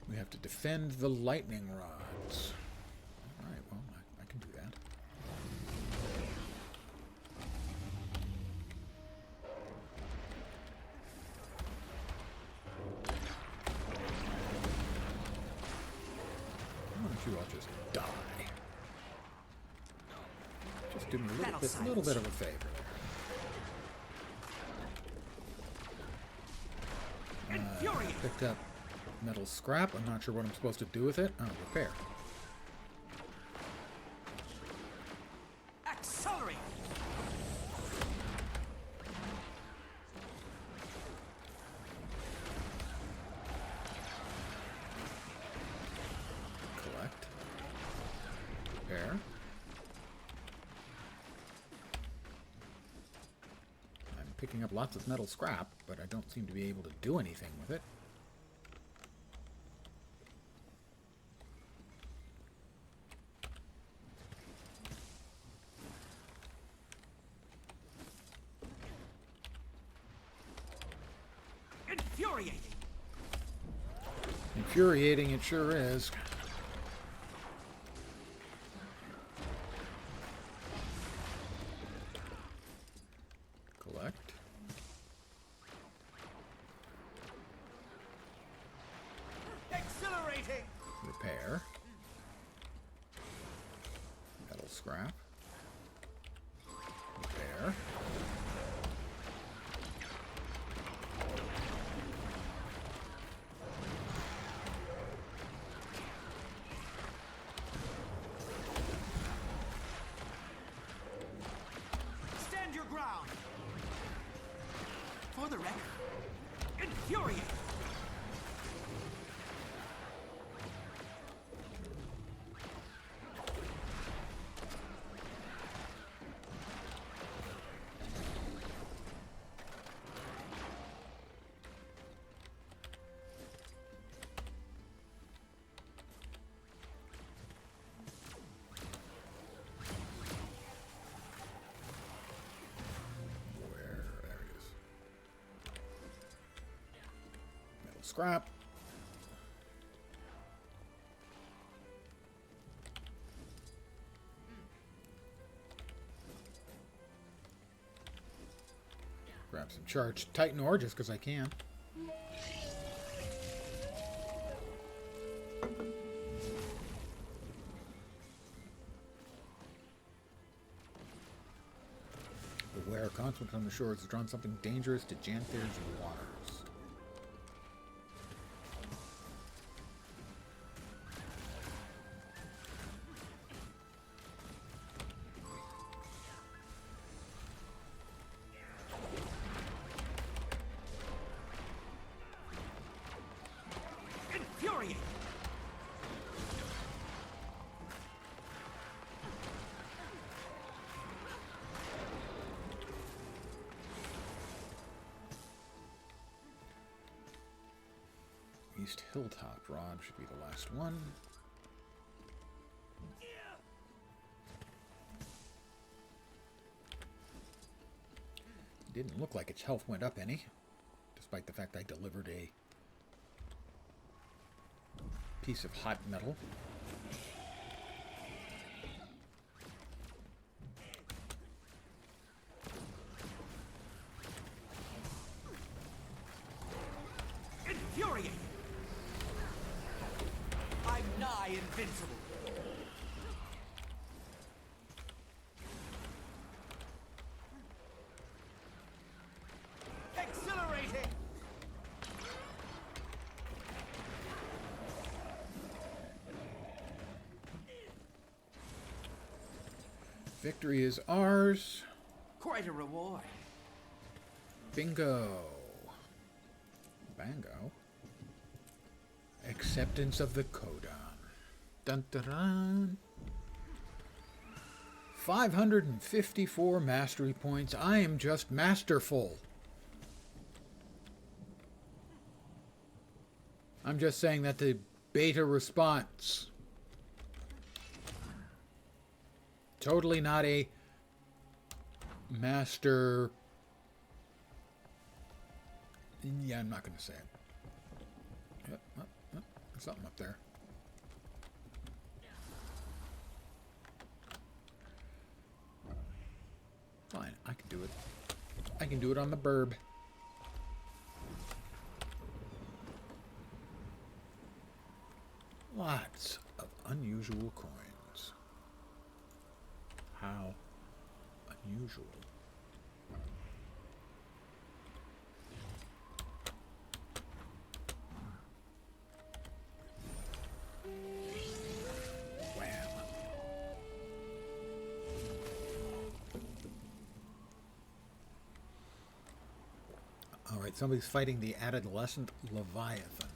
We have to defend the lightning rods. Alright, well, I can do that. Why don't you all just die? Just do me a little bit of a favor there. Picked up metal scrap. I'm not sure what I'm supposed to do with it. Oh, repair. Accelerate! Collect. Repair. I'm picking up lots of metal scrap, but I don't seem to be able to do anything with it. Infuriating it sure is. Collect. Accelerating! Repair. Metal scrap. Repair. For the record, infuriate! Scrap. Grab some charged Titan ore just because I can. Beware, conflict on the shores has drawn something dangerous to Janthir's waters. East Hilltop Rod should be the last one. Didn't look like its health went up any, despite the fact I delivered a piece of hot metal. Infuriate! I'm nigh invincible. Accelerating! Victory is ours. Quite a reward. Bingo. Bango. Acceptance of the Codon. Dun dun dun. 554 mastery points. I am just masterful. I'm just saying that the beta response. Totally not a master. Yeah, I'm not going to say it. Yep, there's something up there. Fine, I can do it. I can do it on the burb. Lots of unusual coins. How unusual. Alright, somebody's fighting the adolescent Leviathan.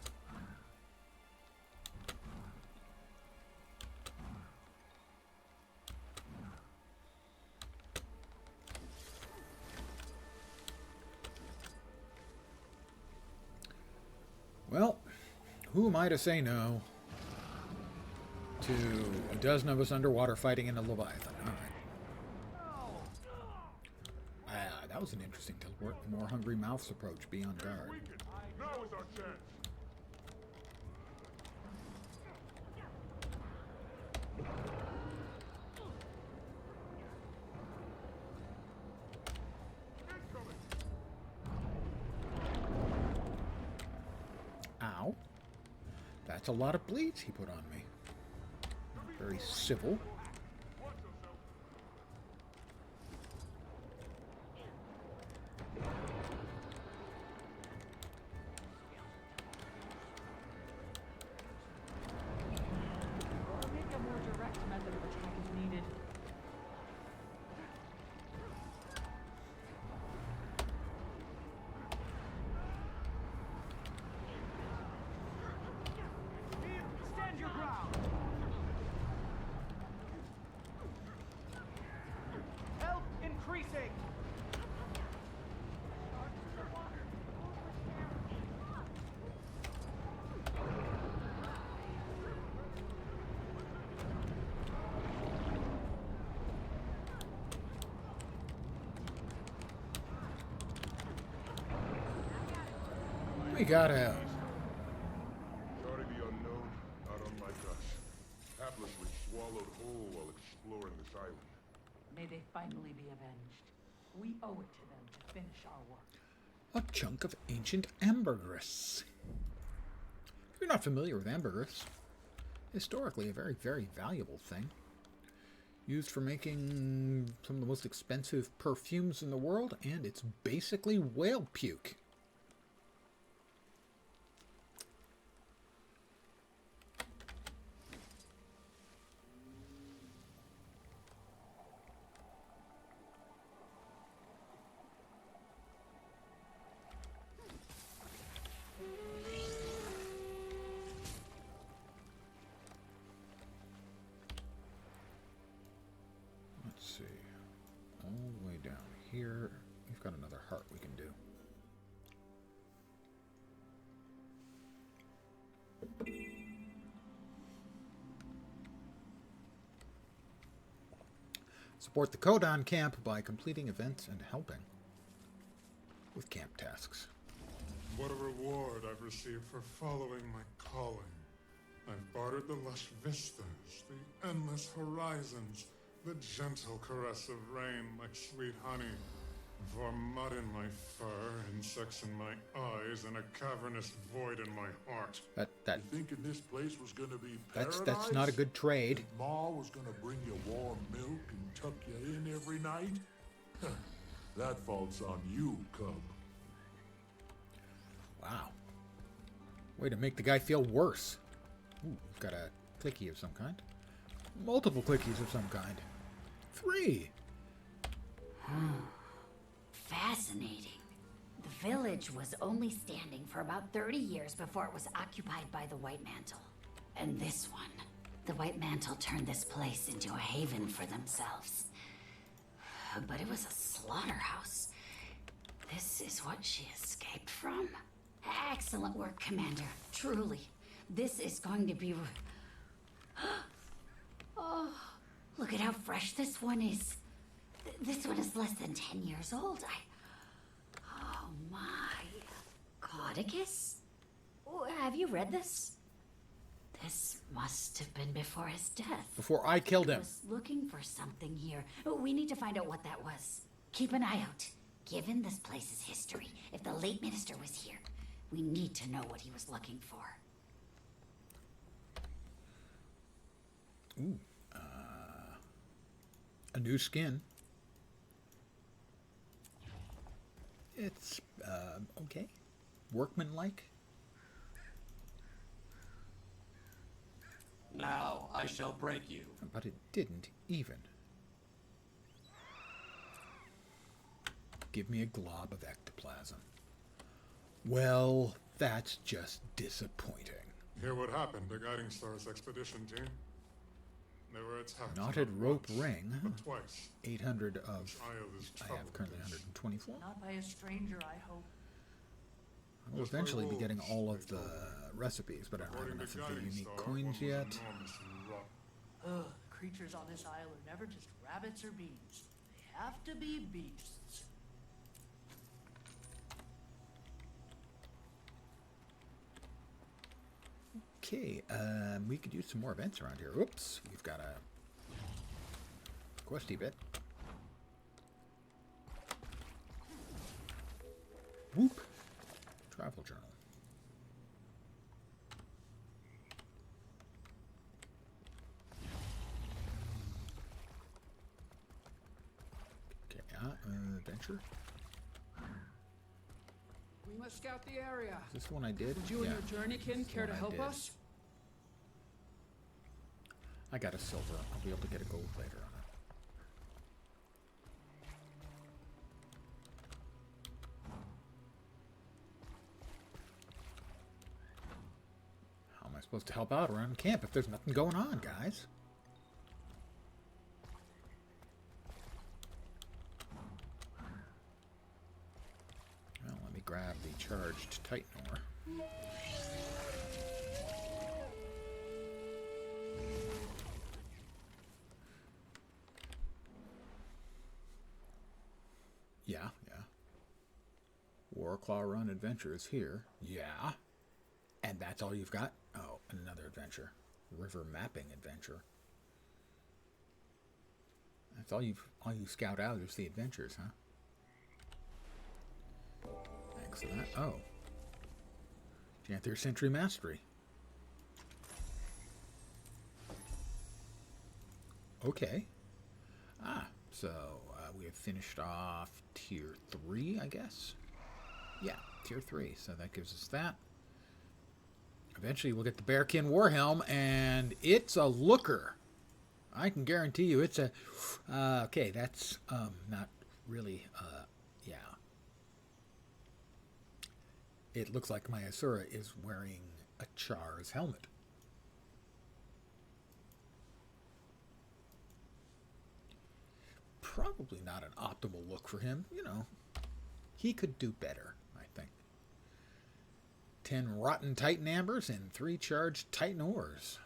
Well, who am I to say no to a dozen of us underwater fighting in a Leviathan? Alright. That was an interesting teleport. More hungry mouths approach. Be on guard. Now is our chance. Ow. That's a lot of bleeds he put on me. Very civil. We got him. Sorry the unknown, not unlike us. Haplessly swallowed whole while exploring this island. May they finally be avenged. We owe it to them to finish our work. A chunk of ancient ambergris. If you're not familiar with ambergris, historically a very, very valuable thing. Used for making some of the most expensive perfumes in the world, and it's basically whale puke. Here, we've got another heart we can do. Support the Codon camp by completing events and helping with camp tasks. What a reward I've received for following my calling. I've bartered the lush vistas, the endless horizons, the gentle caress of rain like sweet honey, for mud in my fur, insects in my eyes, and a cavernous void in my heart. That You thinking this place was gonna be paradise? that's not a good trade. And Ma was gonna bring you warm milk and tuck you in every night? That fault's on you, cub. Wow. Way to make the guy feel worse. Ooh, we've got a clicky of some kind. Multiple clickies of some kind. 3. Fascinating. The village was only standing for about 30 years before it was occupied by the White Mantle. And this one, the White Mantle turned this place into a haven for themselves. But it was a slaughterhouse. This is what she escaped from? Excellent work, Commander. Truly. This is going to be... Oh, look at how fresh this one is. This one is less than 10 years old. Oh my. Codicus? Oh, have you read this? This must have been before his death. Before I killed He him. was looking for something here. We need to find out what that was. Keep an eye out. Given this place's history, if the late minister was here, we need to know what he was looking for. Ooh. A new skin. It's, okay. Workmanlike. Now I shall break you. But it didn't even. Give me a glob of ectoplasm. Well, that's just disappointing. Hear what happened to Guiding Star's expedition team? They were attacked. Knotted not rope once, ring. but twice. 800 of... Which Io is I have currently 124. Not by a stranger, I hope. I will eventually be getting all of the recipes, but I don't have enough of the unique coins yet. Ugh, the creatures on this isle are never just rabbits or beans. They have to be beasts. Okay, we could use some more events around here. Oops, we've got a questy bit. Whoop. Travel journal. Okay, adventure. We must scout the area. Is this the one I did? Would you and your journeykin This is the care to one I help did. us? I got a silver. I'll be able to get a gold later on it. How am I supposed to help out around camp if there's nothing going on, guys? Well, let me grab the charged Titan ore. Yeah. Warclaw Run Adventure is here. Yeah. And that's all you've got? Oh, another adventure. River Mapping Adventure. That's all you scout out is the adventures, huh? Thanks for that. Oh. Janthir Sentry Mastery. Okay. So we have finished off Tier 3, I guess? Yeah, Tier 3. So that gives us that. Eventually we'll get the Bearkin Warhelm, and it's a looker. I can guarantee you it's a... okay, that's not really... yeah. It looks like my Asura is wearing a Char's helmet. Probably not an optimal look for him. You know, he could do better, I think. 10 rotten Titan Ambers and 3 charged Titan Ores.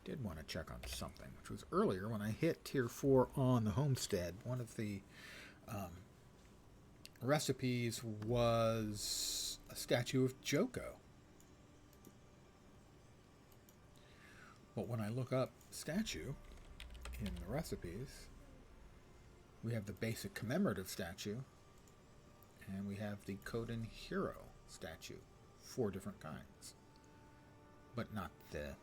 Did want to check on something, which was earlier when I hit Tier 4 on the homestead. One of the recipes was a statue of Joko. But when I look up statue in the recipes, we have the basic commemorative statue, and we have the Kodan Hero statue, 4 different kinds, but not the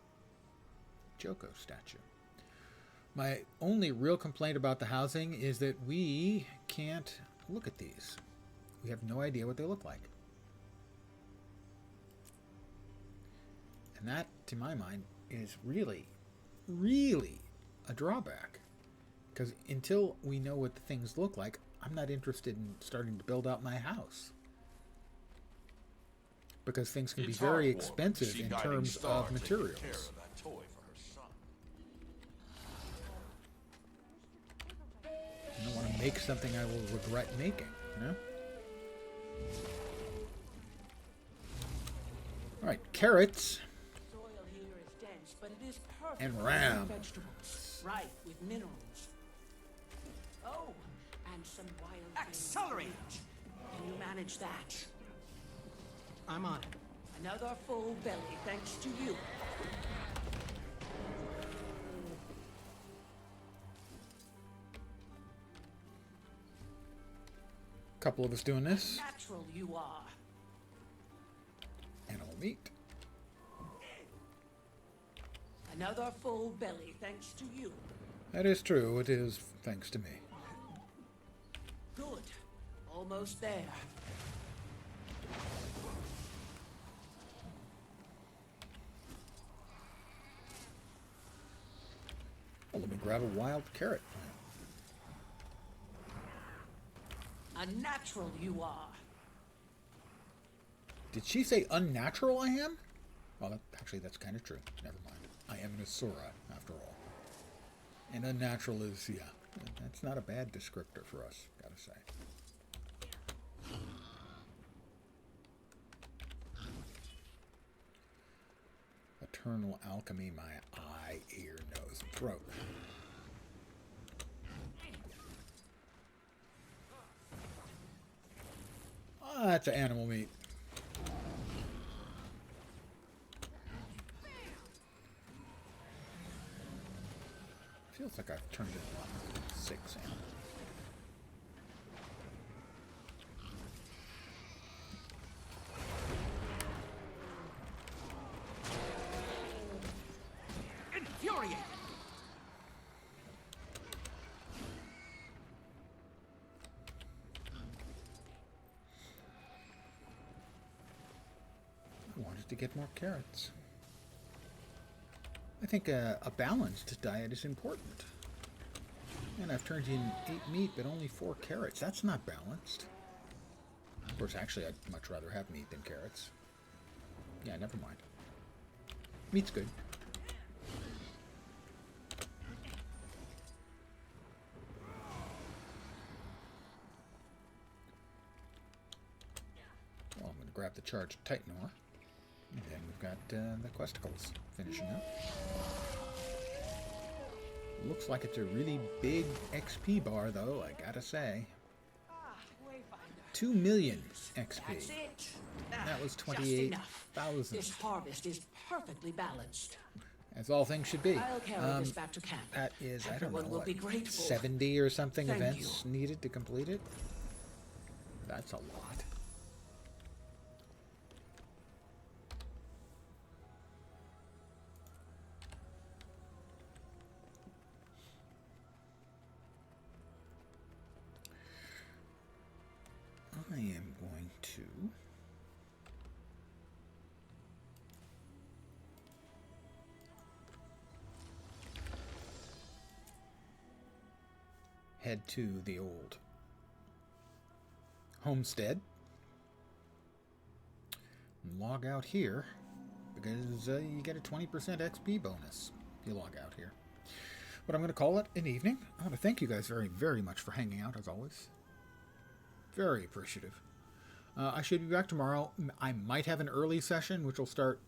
Joko statue. My only real complaint about the housing is that we can't look at these. We have no idea what they look like. And that, to my mind, is really, really a drawback. Because until we know what the things look like, I'm not interested in starting to build out my house. Because things can be very expensive in terms of materials. I don't want to make something I will regret making, you know? Alright, carrots. Soil here is dense, but it is perfect And for ram. vegetables, rife with minerals. Oh, and some wild Accelerate! Can you manage that? I'm on it. Another full belly, thanks to you. Couple of us doing this. Natural you are. Animal meat. Another full belly, thanks to you. That is true. It is thanks to me. Good. Almost there. Well, let me grab a wild carrot. A natural you are. Did she say unnatural I am? Well, actually, that's kind of true. Never mind. I am an Asura, after all. And unnatural is, yeah, that's not a bad descriptor for us, gotta say. Eternal alchemy, my eye, ear, nose, and throat. Ah, that's an animal meat. Feels like I've turned in a lot more than 6 animals. Infuriated! I wanted to get more carrots. I think a balanced diet is important. And I've turned in 8 meat, but only 4 carrots. That's not balanced. Of course, actually, I'd much rather have meat than carrots. Yeah, never mind. Meat's good. Well, I'm going to grab the charged Titan ore. And then we've got the questicles finishing up. Looks like it's a really big XP bar, though, I gotta say. 2 million XP. That's it. That was Just 28,000. This harvest is perfectly balanced. As all things should be. I'll carry this back to camp. That is, I don't know, Everyone will what, be grateful. 70 or something Thank events needed to complete it? That's a lot. I am going to head to the old homestead and log out here because you get a 20% XP bonus if you log out here. But I'm going to call it an evening. I want to thank you guys very, very much for hanging out as always. Very appreciative. I should be back tomorrow. I might have an early session, which will start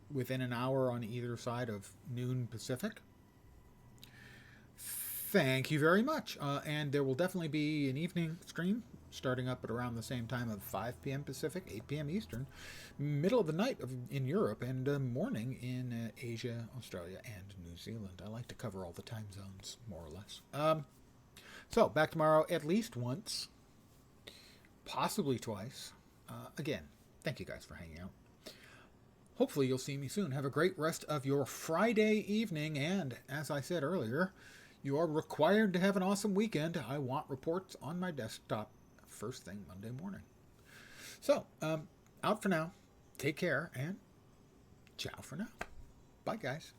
within an hour on either side of noon Pacific. Thank you very much. And there will definitely be an evening stream starting up at around the same time of 5 p.m. Pacific, 8 p.m. Eastern, middle of the night in Europe, and morning in Asia, Australia, and New Zealand. I like to cover all the time zones, more or less. So, back tomorrow at least once. Possibly twice. Again, thank you guys for hanging out. Hopefully you'll see me soon. Have a great rest of your Friday evening, and as I said earlier, you are required to have an awesome weekend. I want reports on my desktop first thing Monday morning. So, out for now. Take care, and ciao for now. Bye, guys.